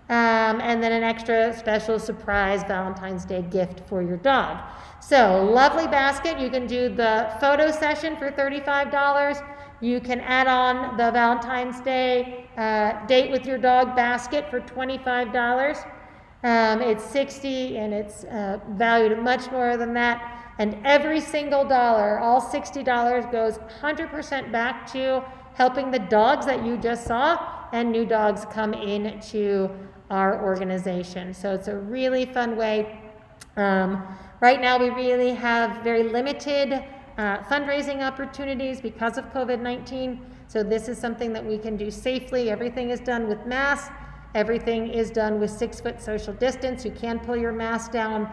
And then an extra special surprise Valentine's Day gift for your dog. So, lovely basket. You can do the photo session for $35. You can add on the Valentine's Day date with your dog basket for $25. It's $60, and it's valued at much more than that. And every single dollar, all $60, goes 100% back to helping the dogs that you just saw, and new dogs come into our organization. So it's a really fun way. Right now we really have very limited fundraising opportunities because of COVID-19. So this is something that we can do safely. Everything is done with masks. Everything is done with 6-foot social distance. You can pull your mask down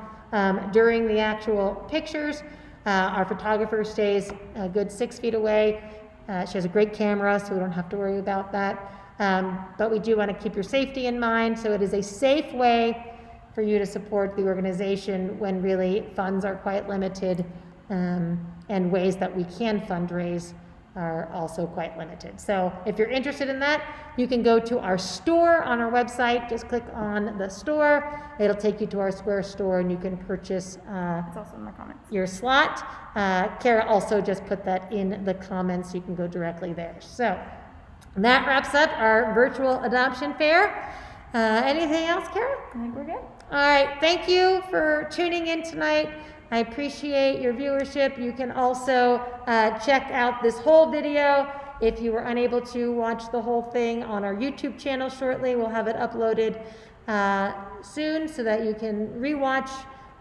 during the actual pictures. Our photographer stays a good 6 feet away. She has a great camera, so we don't have to worry about that. But we do want to keep your safety in mind, so it is a safe way for you to support the organization when really funds are quite limited, and ways that we can fundraise are also quite limited. So if you're interested in that, you can go to our store on our website. Just click on the store. It'll take you to our Square store, and you can purchase It's also in the comments. your slot. Kara also just put that in the comments. You can go directly there. So that wraps up our virtual adoption fair. Anything else, Kara? I think we're good. All right. Thank you for tuning in tonight. I appreciate your viewership. You can also check out this whole video if you were unable to watch the whole thing on our YouTube channel shortly. We'll have it uploaded soon so that you can rewatch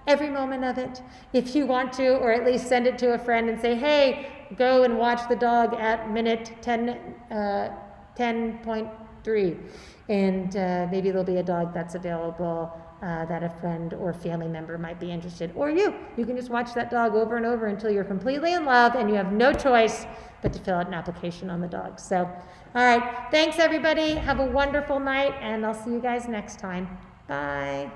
every moment of it if you want to, or at least send it to a friend and say, hey, go and watch the dog at minute 10.3. And maybe there'll be a dog that's available that a friend or family member might be interested. Or you can just watch that dog over and over until you're completely in love and you have no choice but to fill out an application on the dog. So, all right. Thanks, everybody. Have a wonderful night, and I'll see you guys next time. Bye.